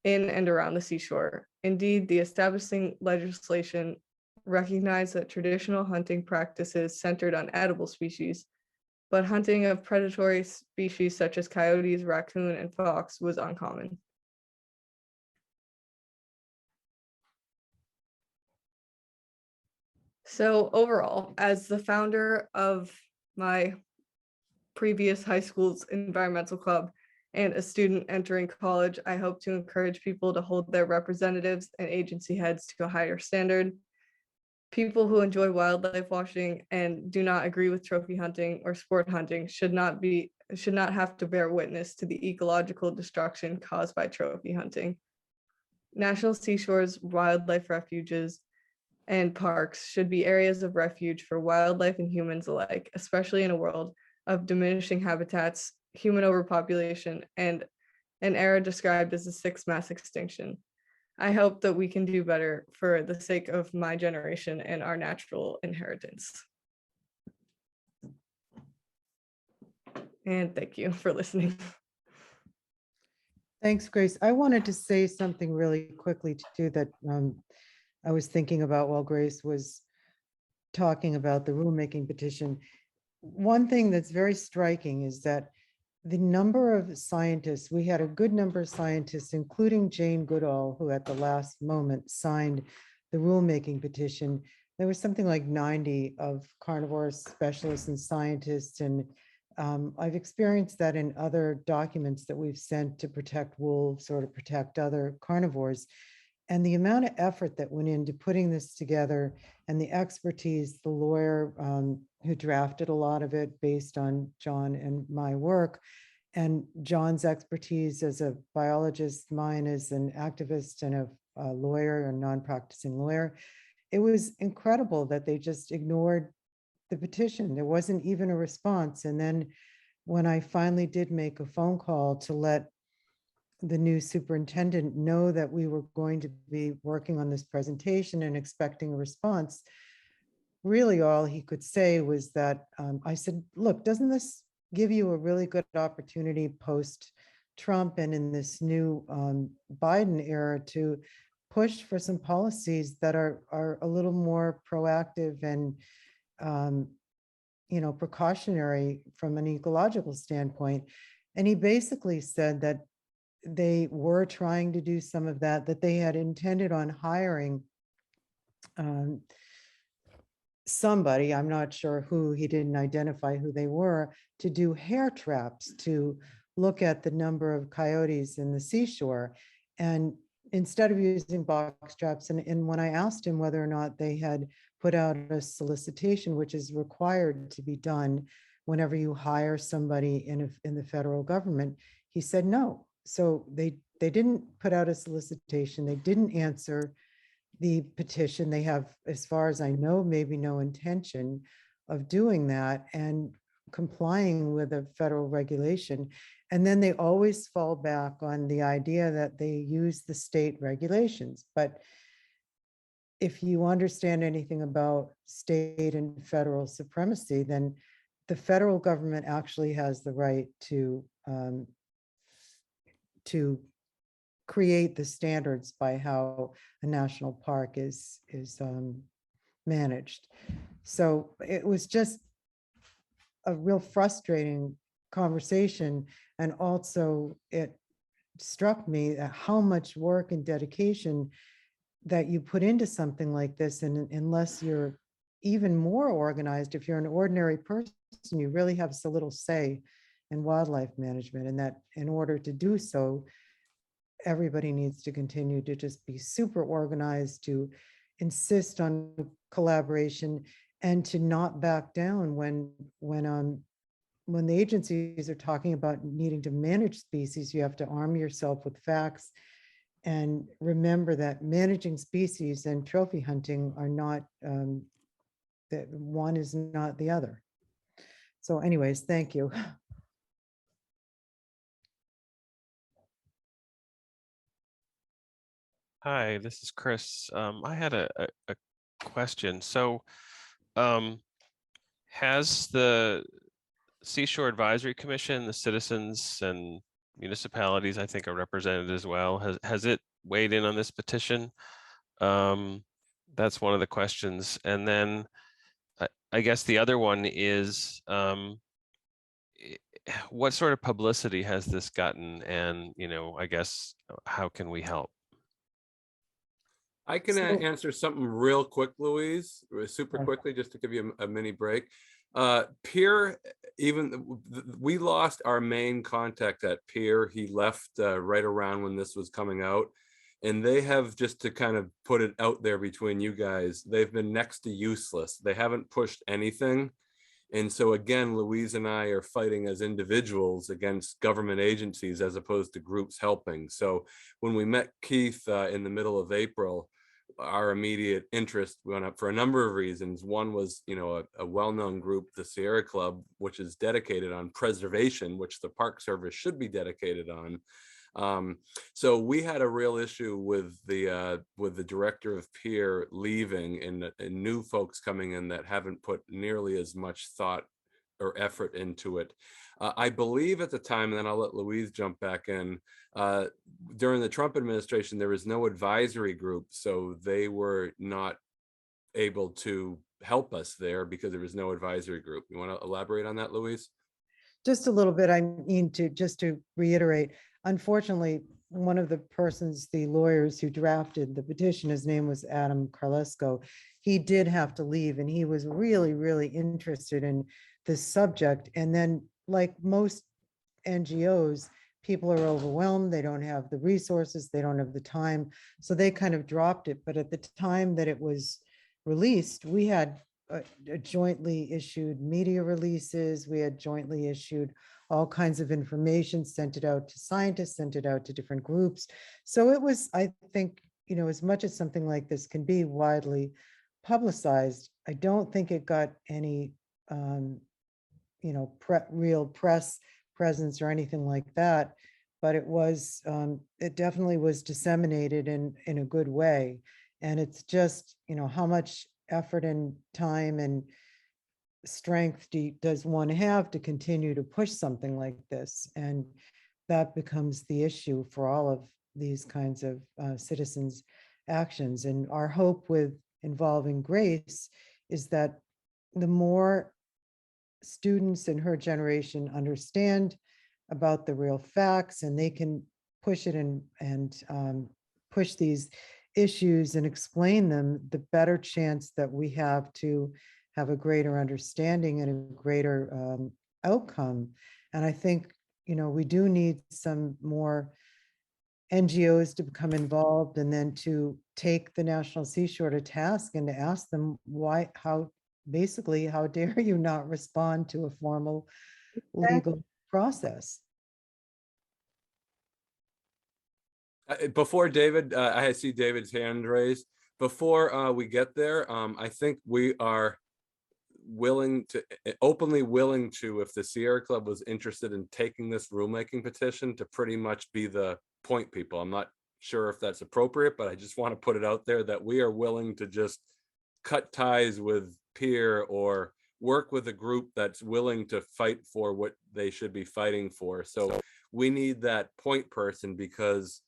in and around the seashore. Indeed, the establishing legislation recognized that traditional hunting practices centered on edible species, but hunting of predatory species such as coyotes, raccoon, and fox was uncommon. So overall, as the founder of my previous high school's environmental club and a student entering college, I hope to encourage people to hold their representatives and agency heads to a higher standard. People who enjoy wildlife watching and do not agree with trophy hunting or sport hunting should not have to bear witness to the ecological destruction caused by trophy hunting. National seashores, wildlife refuges, and parks should be areas of refuge for wildlife and humans alike, especially in a world of diminishing habitats, human overpopulation, and an era described as the sixth mass extinction. I hope that we can do better for the sake of my generation and our natural inheritance. And thank you for listening. Thanks, Grace. I wanted to say something really quickly too that I was thinking about while Grace was talking about the rulemaking petition. One thing that's very striking is that the number of scientists, we had a good number of scientists, including Jane Goodall, who at the last moment signed the rulemaking petition. There was something like 90 of carnivore specialists and scientists. And I've experienced that in other documents that we've sent to protect wolves or to protect other carnivores. And the amount of effort that went into putting this together and the expertise, the lawyer who drafted a lot of it based on John and my work, and John's expertise as a biologist, mine as an activist and a lawyer, a non-practicing lawyer. It was incredible that they just ignored the petition. There wasn't even a response. And then when I finally did make a phone call to let the new superintendent know that we were going to be working on this presentation and expecting a response, really all he could say was that I said, look, doesn't this give you a really good opportunity post-Trump and in this new Biden era to push for some policies that are a little more proactive and precautionary from an ecological standpoint? And he basically said that they were trying to do some of that, that they had intended on hiring somebody, I'm not sure who, he didn't identify who they were, to do hair traps, to look at the number of coyotes in the seashore. And instead of using box traps, and when I asked him whether or not they had put out a solicitation, which is required to be done whenever you hire somebody in the federal government, he said no. So they didn't put out a solicitation. They didn't answer the petition. They have, as far as I know, maybe no intention of doing that and complying with a federal regulation. And then they always fall back on the idea that they use the state regulations. But if you understand anything about state and federal supremacy, then the federal government actually has the right to create the standards by how a national park is managed. So it was just a real frustrating conversation. And also it struck me at how much work and dedication that you put into something like this. And unless you're even more organized, if you're an ordinary person, you really have so little say in wildlife management, and that in order to do so, everybody needs to continue to just be super organized, to insist on collaboration, and to not back down when the agencies are talking about needing to manage species. You have to arm yourself with facts and remember that managing species and trophy hunting are not, that one is not the other. So anyways, thank you. Hi, this is Chris. I had a question. So has the Seashore Advisory Commission, the citizens and municipalities, I think, are represented as well. Has it weighed in on this petition? That's one of the questions. And then I guess the other one is, what sort of publicity has this gotten? And, I guess, how can we help? I can answer something real quick, Louise, super quickly, just to give you a mini break. Peer, we lost our main contact at Peer. He left right around when this was coming out. And they have, just to kind of put it out there between you guys, they've been next to useless. They haven't pushed anything. And so again, Louise and I are fighting as individuals against government agencies as opposed to groups helping. So when we met Keith in the middle of April, our immediate interest went up for a number of reasons. One was, a well-known group, the Sierra Club, which is dedicated on preservation, which the Park Service should be dedicated on. So we had a real issue with the director of Peer leaving and new folks coming in that haven't put nearly as much thought or effort into it. I believe at the time, and then I'll let Louise jump back in, during the Trump administration, there was no advisory group, so they were not able to help us there because there was no advisory group. You want to elaborate on that, Louise? Just a little bit. I mean, just to reiterate, unfortunately, one of the persons, the lawyers who drafted the petition, his name was Adam Carlesco. He did have to leave, and he was really, really interested in this subject. And then, like most NGOs, people are overwhelmed. They don't have the resources. They don't have the time. So they kind of dropped it. But at the time that it was released, we had jointly issued media releases. We had jointly issued all kinds of information, sent it out to scientists, sent it out to different groups. So it was, I think, as much as something like this can be widely publicized, I don't think it got any, real press presence or anything like that. But it was, it definitely was disseminated in a good way. And it's just, how much effort and time and strength does one have to continue to push something like this? And that becomes the issue for all of these kinds of citizens' actions. And our hope with involving Grace is that the more students in her generation understand about the real facts, and they can push it and push these issues and explain them, the better chance that we have to have a greater understanding and a greater outcome. And I think, we do need some more NGOs to become involved, and then to take the National Seashore to task and to ask them how dare you not respond to a formal legal process? Before David, I see David's hand raised. Before we get there, I think we are openly willing to, if the Sierra Club was interested in taking this rulemaking petition, to pretty much be the point people. I'm not sure if that's appropriate, but I just want to put it out there that we are willing to just cut ties with Peer or work with a group that's willing to fight for what they should be fighting for. So we need that point person, because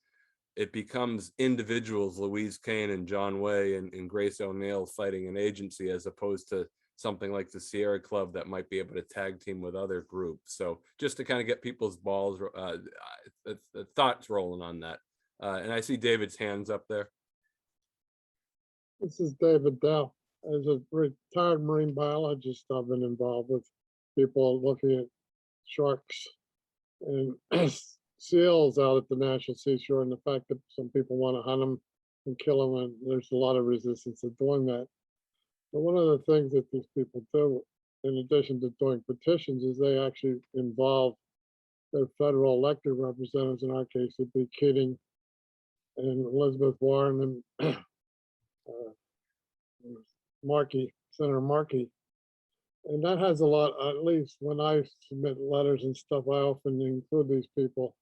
it becomes individuals, Louise Kane and John Way and Grace O'Neill, fighting an agency, as opposed to something like the Sierra Club that might be able to tag team with other groups. So just to kind of get people's thoughts rolling on that. And I see David's hands up there. This is David Dow. As a retired marine biologist, I've been involved with people looking at sharks and seals out at the National Seashore, and the fact that some people want to hunt them and kill them, and there's a lot of resistance to doing that. But one of the things that these people do, in addition to doing petitions, is they actually involve their federal elected representatives. In our case, it'd be Keating and Elizabeth Warren and Markey, Senator Markey. And that has a lot, at least when I submit letters and stuff, I often include these people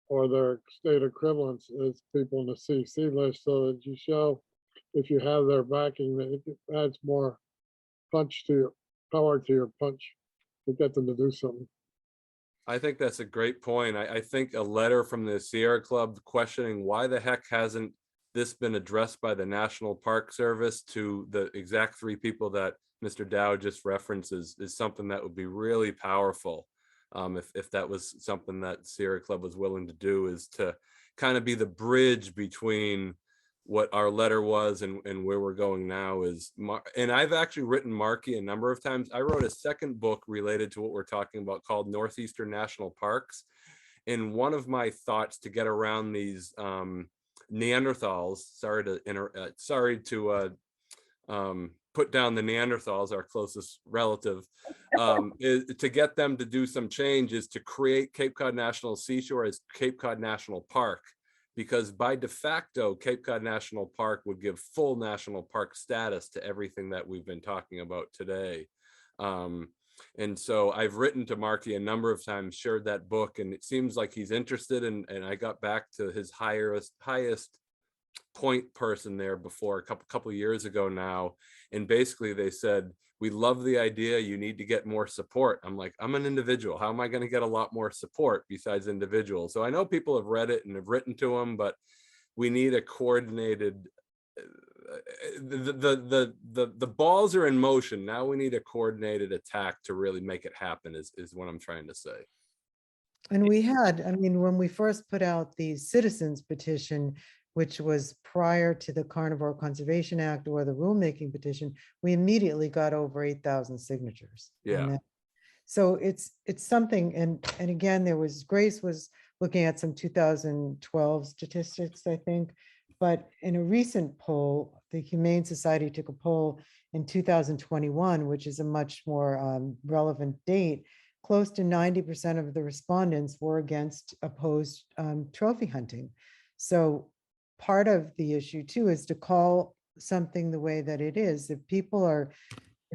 or their state equivalents as people in the CC list, so that you show, if you have their backing, that it adds more power to your punch to get them to do something. I think that's a great point. I think a letter from the Sierra Club questioning why the heck hasn't this been addressed by the National Park Service to the exact three people that Mr. Dow just references is something that would be really powerful. If that was something that Sierra Club was willing to do, is to kind of be the bridge between what our letter was and where we're going now is. And I've actually written Marky a number of times. I wrote a second book related to what we're talking about called Northeastern National Parks. And one of my thoughts to get around these Neanderthals, sorry to put down the Neanderthals, our closest relative, is to get them to do some change is to create Cape Cod National Seashore as Cape Cod National Park, because by de facto, Cape Cod National Park would give full national park status to everything that we've been talking about today. And so I've written to Marky a number of times, shared that book, and it seems like he's interested. And I got back to his highest point person there before a couple years ago now. And basically they said, we love the idea, you need to get more support. I'm like, I'm an individual. How am I going to get a lot more support besides individuals? So I know people have read it and have written to him, but we need a coordinated, the balls are in motion. Now we need a coordinated attack to really make it happen is what I'm trying to say. And we had, I mean, when we first put out the citizens petition, which was prior to the Carnivore Conservation Act or the rulemaking petition, we immediately got over 8,000 signatures. Yeah. So it's something, and again, Grace was looking at some 2012 statistics, I think, but in a recent poll, the Humane Society took a poll in 2021, which is a much more relevant date. Close to 90% of the respondents were opposed trophy hunting. So part of the issue too is to call something the way that it is. If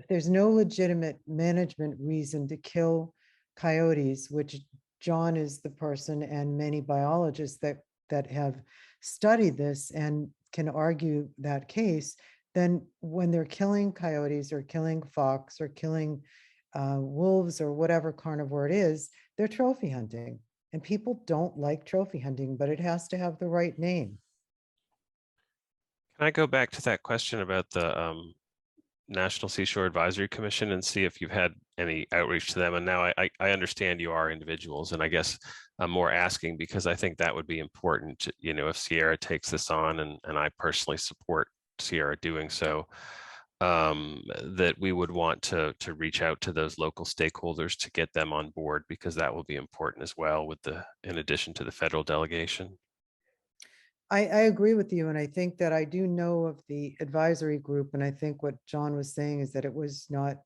there's no legitimate management reason to kill coyotes, which John is the person and many biologists that have studied this and can argue that case, then when they're killing coyotes or killing fox or killing wolves or whatever carnivore it is, they're trophy hunting. And people don't like trophy hunting, but it has to have the right name. Can I go back to that question about the National Seashore Advisory Commission and see if you've had any outreach to them? And now I understand you are individuals, and I guess I'm more asking because I think that would be important, if Sierra takes this on, and I personally support Sierra doing so, that we would want to reach out to those local stakeholders to get them on board, because that will be important as well in addition to the federal delegation. I agree with you. And I think that I do know of the advisory group. And I think what John was saying is that it was not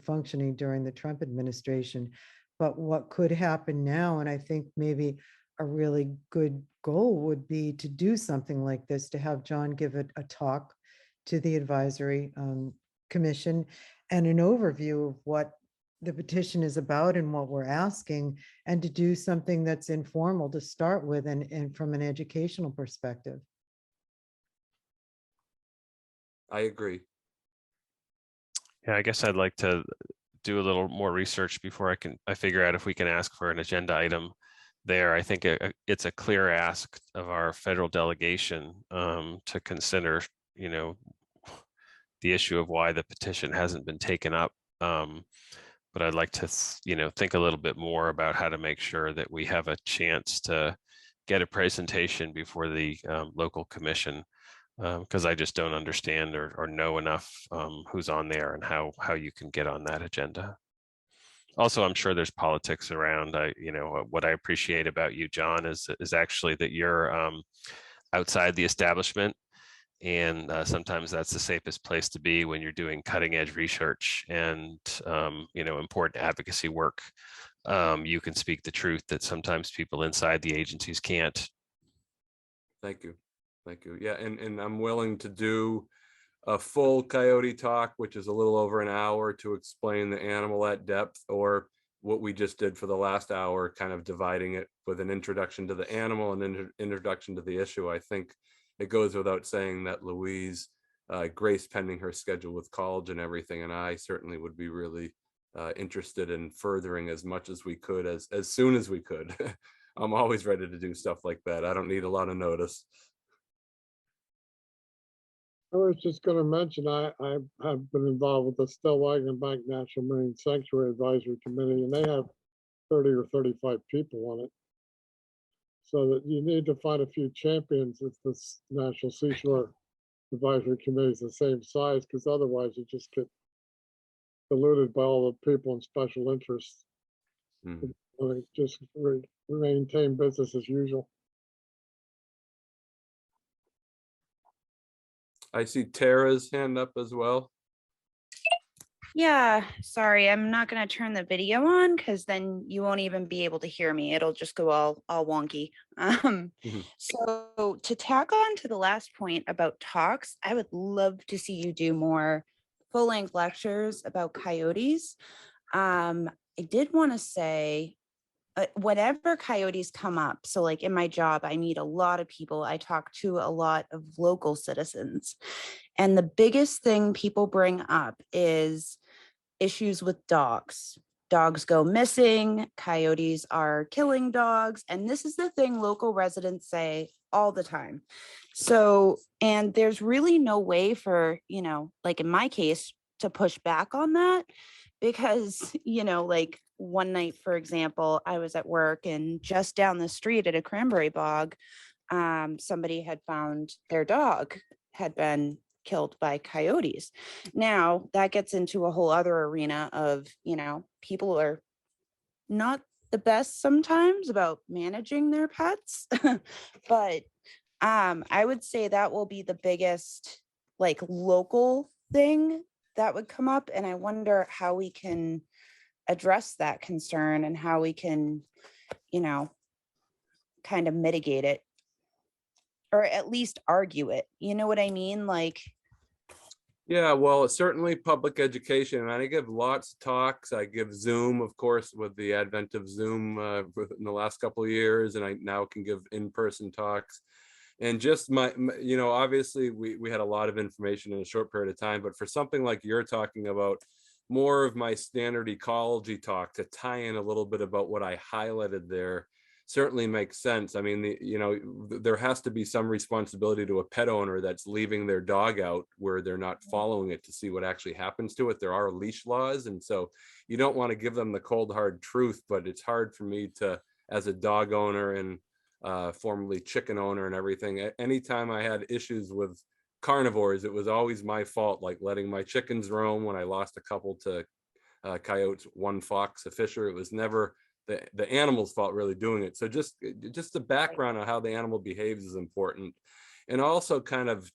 functioning during the Trump administration. But what could happen now, and I think maybe a really good goal would be to do something like this, to have John give it a talk to the advisory commission and an overview of what the petition is about and what we're asking, and to do something that's informal to start with and from an educational perspective. I agree. Yeah, I guess I'd like to do a little more research before I figure out if we can ask for an agenda item there. I think it's a clear ask of our federal delegation to consider, the issue of why the petition hasn't been taken up. But I'd like to, think a little bit more about how to make sure that we have a chance to get a presentation before the local commission, because I just don't understand or know enough who's on there and how you can get on that agenda. Also, I'm sure there's politics around. What I appreciate about you, John, is actually that you're outside the establishment. And sometimes that's the safest place to be when you're doing cutting edge research and, important advocacy work. You can speak the truth that sometimes people inside the agencies can't. Thank you. Thank you. Yeah, and I'm willing to do a full coyote talk, which is a little over an hour, to explain the animal at depth, or what we just did for the last hour, kind of dividing it with an introduction to the animal and an introduction to the issue. I think it goes without saying that Louise Grace pending her schedule with college and everything, and I certainly would be really interested in furthering as much as we could as soon as we could. I'm always ready to do stuff like that. I don't need a lot of notice. I was just going to mention, I have been involved with the Still Bank National Marine Sanctuary Advisory Committee, and they have 30 or 35 people on it. So that you need to find a few champions if this National Seashore Advisory Committee is the same size, because otherwise you just get diluted by all the people in special interests. Just maintain business as usual. I see Tara's hand up as well. Yeah, sorry, I'm not going to turn the video on because then you won't even be able to hear me. It'll just go all wonky. So to tack on to the last point about talks, I would love to see you do more full-length lectures about coyotes. I did want to say, whenever coyotes come up, so like in my job, I meet a lot of people. I talk to a lot of local citizens. And the biggest thing people bring up is issues with dogs. Dogs go missing, coyotes are killing dogs. And this is the thing local residents say all the time. So, and there's really no way for, like in my case, to push back on that because, like one night, for example, I was at work and just down the street at a cranberry bog, somebody had found their dog had been killed by coyotes. Now that gets into a whole other arena of, people are not the best sometimes about managing their pets, but I would say that will be the biggest like local thing that would come up. And I wonder how we can address that concern and how we can, kind of mitigate it or at least argue it. You know what I mean? Like, yeah, well, it's certainly public education, and I give lots of talks. I give Zoom, of course, with the advent of Zoom in the last couple of years, and I now can give in-person talks. And just obviously we had a lot of information in a short period of time, but for something like you're talking about, more of my standard ecology talk to tie in a little bit about what I highlighted there certainly makes sense. I mean, there has to be some responsibility to a pet owner that's leaving their dog out where they're not following it to see what actually happens to it. There are leash laws, and so you don't want to give them the cold hard truth, but it's hard for me to, as a dog owner and formerly chicken owner and everything, anytime I had issues with carnivores, it was always my fault, like letting my chickens roam when I lost a couple to coyotes, one fox, a fisher. It was never the animal's fault really doing it. So just the background on how the animal behaves is important. And also kind of,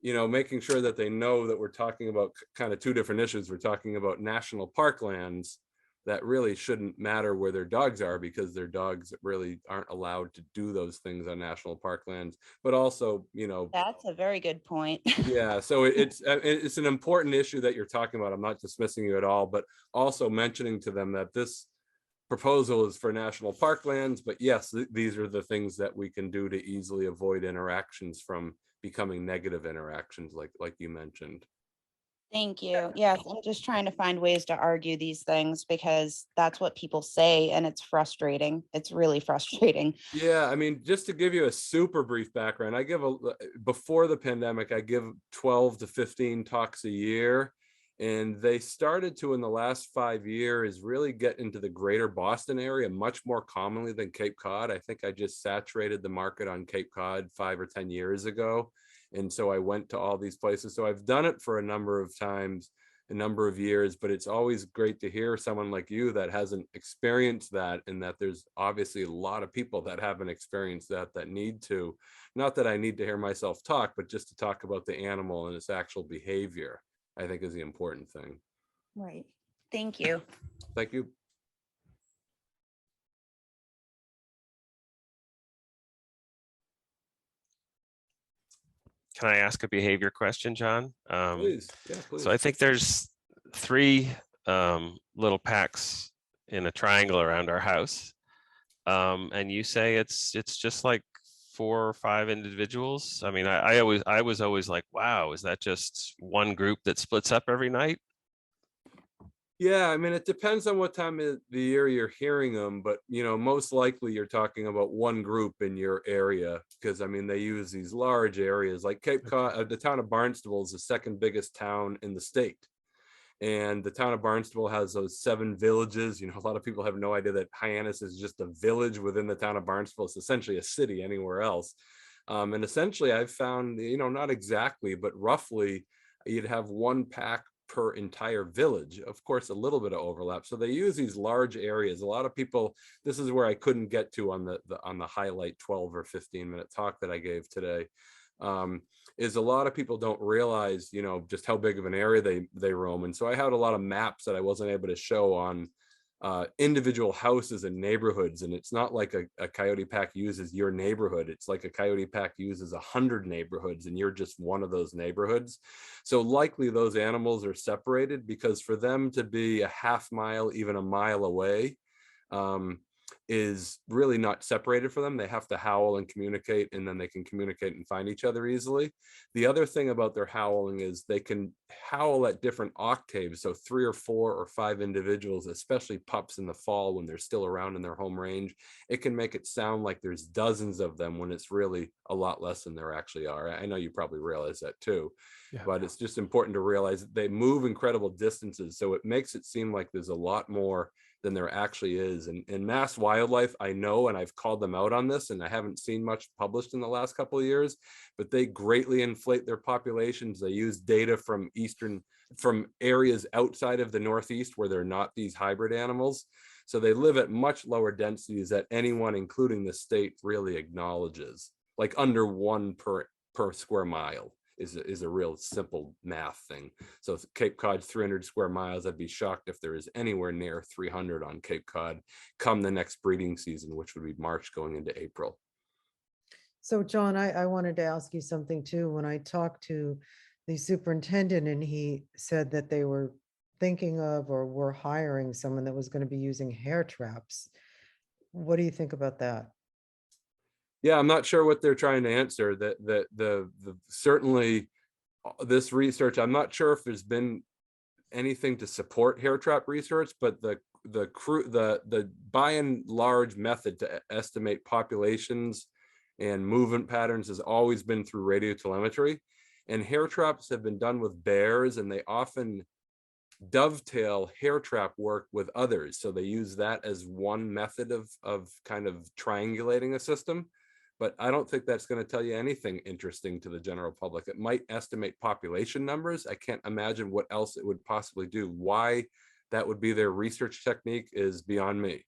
making sure that they know that we're talking about kind of two different issues. We're talking about national park lands that really shouldn't matter where their dogs are because their dogs really aren't allowed to do those things on national park lands, but also, that's a very good point. Yeah, so it's an important issue that you're talking about. I'm not dismissing you at all, but also mentioning to them that this proposal is for national park lands, but yes, these are the things that we can do to easily avoid interactions from becoming negative interactions like you mentioned. Thank you. Yes, I'm just trying to find ways to argue these things because that's what people say and it's frustrating. It's really frustrating. Yeah, I mean, just to give you a super brief background, before the pandemic, I give 12 to 15 talks a year. And they started to, in the last 5 years, really get into the greater Boston area much more commonly than Cape Cod. I think I just saturated the market on Cape Cod 5 or 10 years ago. And so I went to all these places. So I've done it for a number of times, a number of years, but it's always great to hear someone like you that hasn't experienced that, and that there's obviously a lot of people that haven't experienced that need to. Not that I need to hear myself talk, but just to talk about the animal and its actual behavior, I think is the important thing. Right. Thank you. Thank you. Can I ask a behavior question, John? Please. Yeah, please. So I think there's 3 little packs in a triangle around our house. And you say it's just like 4 or 5 individuals? I mean, I was always like, wow, is that just one group that splits up every night? Yeah, I mean, it depends on what time of the year you're hearing them, but most likely you're talking about one group in your area, because I mean, they use these large areas like Cape Cod. The town of Barnstable is the second biggest town in the state. And the town of Barnstable has those 7 villages. A lot of people have no idea that Hyannis is just a village within the town of Barnstable. It's essentially a city anywhere else. And essentially I've found, not exactly, but roughly you'd have 1 pack per entire village. Of course, a little bit of overlap. So they use these large areas. A lot of people, this is where I couldn't get to on the highlight 12 or 15-minute talk that I gave today. Is a lot of people don't realize, just how big of an area they roam. And so I had a lot of maps that I wasn't able to show on individual houses and neighborhoods. And it's not like a coyote pack uses your neighborhood. It's like a coyote pack uses 100 neighborhoods and you're just one of those neighborhoods. So likely those animals are separated, because for them to be a half mile, even a mile away, is really not separated for them. They have to howl and communicate, and then they can communicate and find each other easily. The other thing about their howling is they can howl at different octaves. So 3 or 4 or 5 individuals, especially pups in the fall when they're still around in their home range, it can make it sound like there's dozens of them when it's really a lot less than there actually are. I know you probably realize that too. Yeah. But it's just important to realize that they move incredible distances. So it makes it seem like there's a lot more than there actually is. And in mass wildlife, I know, and I've called them out on this, and I haven't seen much published in the last couple of years, but they greatly inflate their populations. They use data from areas outside of the Northeast where they're not these hybrid animals. So they live at much lower densities that anyone, including the state, really acknowledges, like under 1 per square mile. Is a real simple math thing. So Cape Cod's 300 square miles. I'd be shocked if there is anywhere near 300 on Cape Cod come the next breeding season, which would be March going into April. So John, I wanted to ask you something too. When I talked to the superintendent and he said that they were thinking of or were hiring someone that was going to be using hair traps. What do you think about that? Yeah, I'm not sure what they're trying to answer. The certainly this research, I'm not sure if there's been anything to support hair trap research, but the by and large method to estimate populations and movement patterns has always been through radio telemetry. And hair traps have been done with bears, and they often dovetail hair trap work with others. So they use that as one method of kind of triangulating a system. But I don't think that's going to tell you anything interesting to the general public. It might estimate population numbers. I can't imagine what else it would possibly do. Why that would be their research technique is beyond me.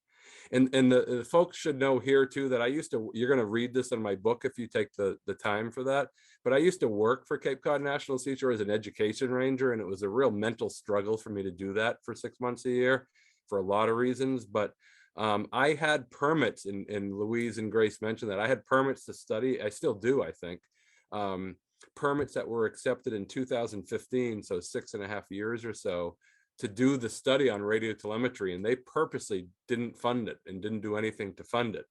And the folks should know here too that you're going to read this in my book if you take the time for that. But I used to work for Cape Cod National Seashore as an education ranger, and it was a real mental struggle for me to do that for 6 months a year for a lot of reasons. But I had permits, and Louise and Grace mentioned that I had permits to study. I still do, I think. Permits that were accepted in 2015, so 6.5 years or so, to do the study on radio telemetry, and they purposely didn't fund it and didn't do anything to fund it.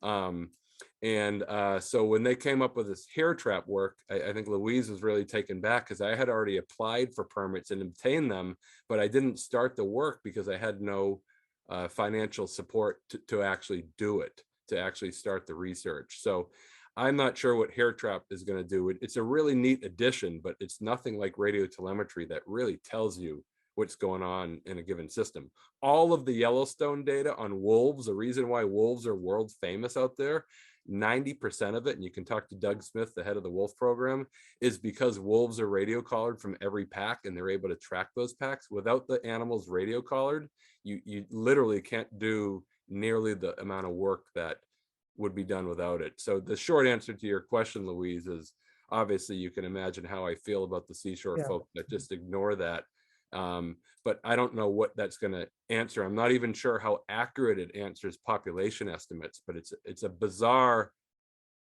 So when they came up with this hair trap work, I think Louise was really taken back, because I had already applied for permits and obtained them, but I didn't start the work because I had no financial support to actually do it, to actually start the research. So I'm not sure what hair trap is going to do. It's a really neat addition, but it's nothing like radio telemetry that really tells you what's going on in a given system. All of the Yellowstone data on wolves, the reason why wolves are world famous out there, 90% of it, and you can talk to Doug Smith, the head of the wolf program, is because wolves are radio collared from every pack, and they're able to track those packs. Without the animals radio collared, you literally can't do nearly the amount of work that would be done without it. So the short answer to your question, Louise, is obviously you can imagine how I feel about the Seashore folk that just ignore that. But I don't know what that's going to answer. I'm not even sure how accurate it answers population estimates, but it's a bizarre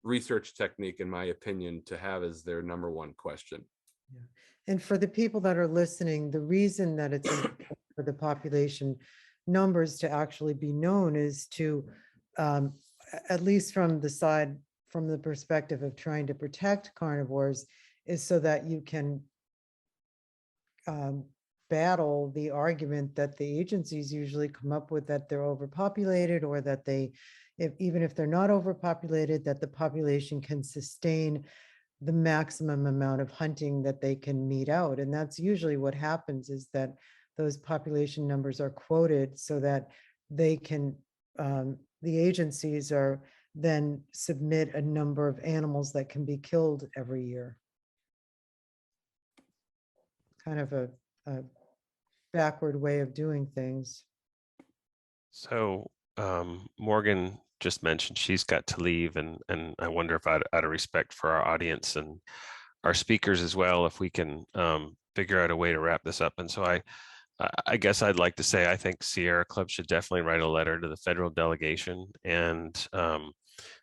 research technique, in my opinion, to have as their number one question. Yeah. And for the people that are listening, the reason that it's important for the population numbers to actually be known is to, at least from from the perspective of trying to protect carnivores is so that you can battle the argument that the agencies usually come up with, that they're overpopulated, or that they, even if they're not overpopulated, that the population can sustain the maximum amount of hunting that they can mete out. And that's usually what happens, is that those population numbers are quoted so that they can, the agencies are then submit a number of animals that can be killed every year. Kind of a backward way of doing things. So Morgan just mentioned she's got to leave, and I wonder if out of respect for our audience and our speakers as well, if we can figure out a way to wrap this up. And so I guess I'd like to say, I think Sierra Club should definitely write a letter to the federal delegation and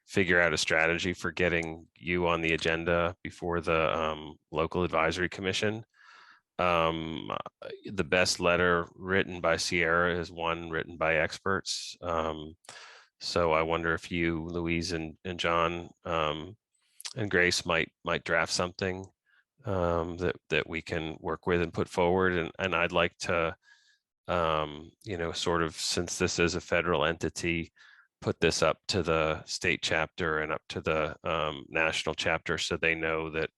figure out a strategy for getting you on the agenda before the local advisory commission. The best letter written by Sierra is one written by experts. So I wonder if you, Louise, and John and Grace might draft something that we can work with and put forward. And I'd like to, sort of, since this is a federal entity, put this up to the state chapter and up to the national chapter, so they know that,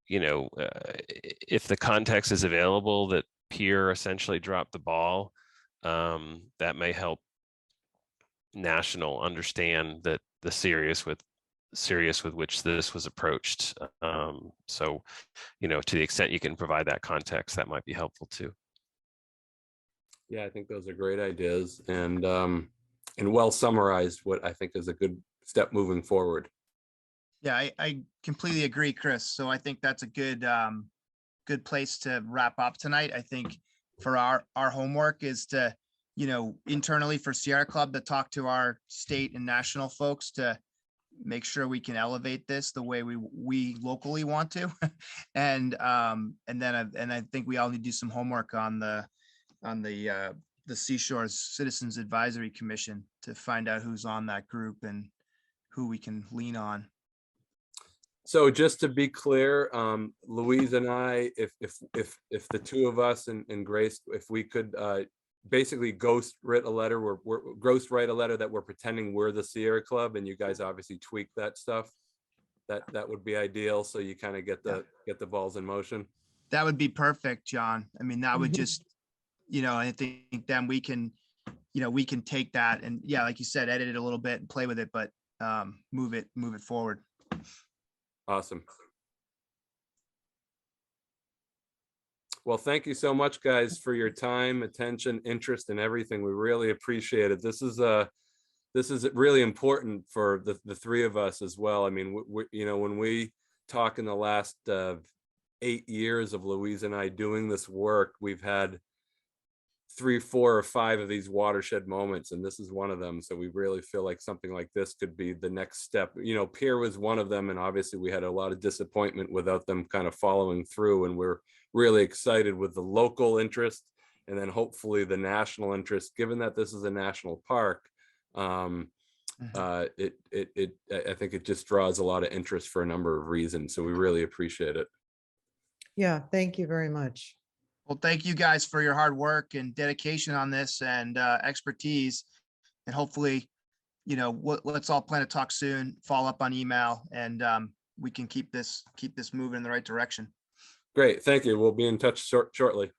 if the context is available, that Peer essentially dropped the ball, that may help national understand that the serious with which this was approached. So, to the extent you can provide that context, that might be helpful too. Yeah, I think those are great ideas, and well summarized what I think is a good step moving forward. Yeah, I completely agree, Chris. So I think that's a good good place to wrap up tonight. I think for our homework is to, internally for Sierra Club, to talk to our state and national folks to make sure we can elevate this the way we locally want to. and then I think we all need to do some homework on the Seashore Citizens Advisory Commission to find out who's on that group and who we can lean on. So just to be clear, Louise and I, if the two of us and Grace, if we could basically ghost write a letter, write a letter that we're pretending we're the Sierra Club, and you guys obviously tweak that stuff, that would be ideal. So you kind of get the balls in motion. That would be perfect, John. I mean, that would just, I think then we can take that and, yeah, like you said, edit it a little bit and play with it, but move it forward. Awesome. Well, thank you so much, guys, for your time, attention, interest, and everything. We really appreciate it. This is really important for the three of us as well. I mean, when we talk in the last 8 years of Louise and I doing this work, we've had 3, 4, or 5 of these watershed moments, and this is one of them. So we really feel like something like this could be the next step. Peer was one of them, and obviously we had a lot of disappointment without them kind of following through, and we're really excited with the local interest and then hopefully the national interest, given that this is a national park. I think it just draws a lot of interest for a number of reasons, so we really appreciate it. Yeah, thank you very much. Well, thank you guys for your hard work and dedication on this and expertise. And hopefully, let's all plan to talk soon, follow up on email, and we can keep this moving in the right direction. Great. Thank you. We'll be in touch shortly.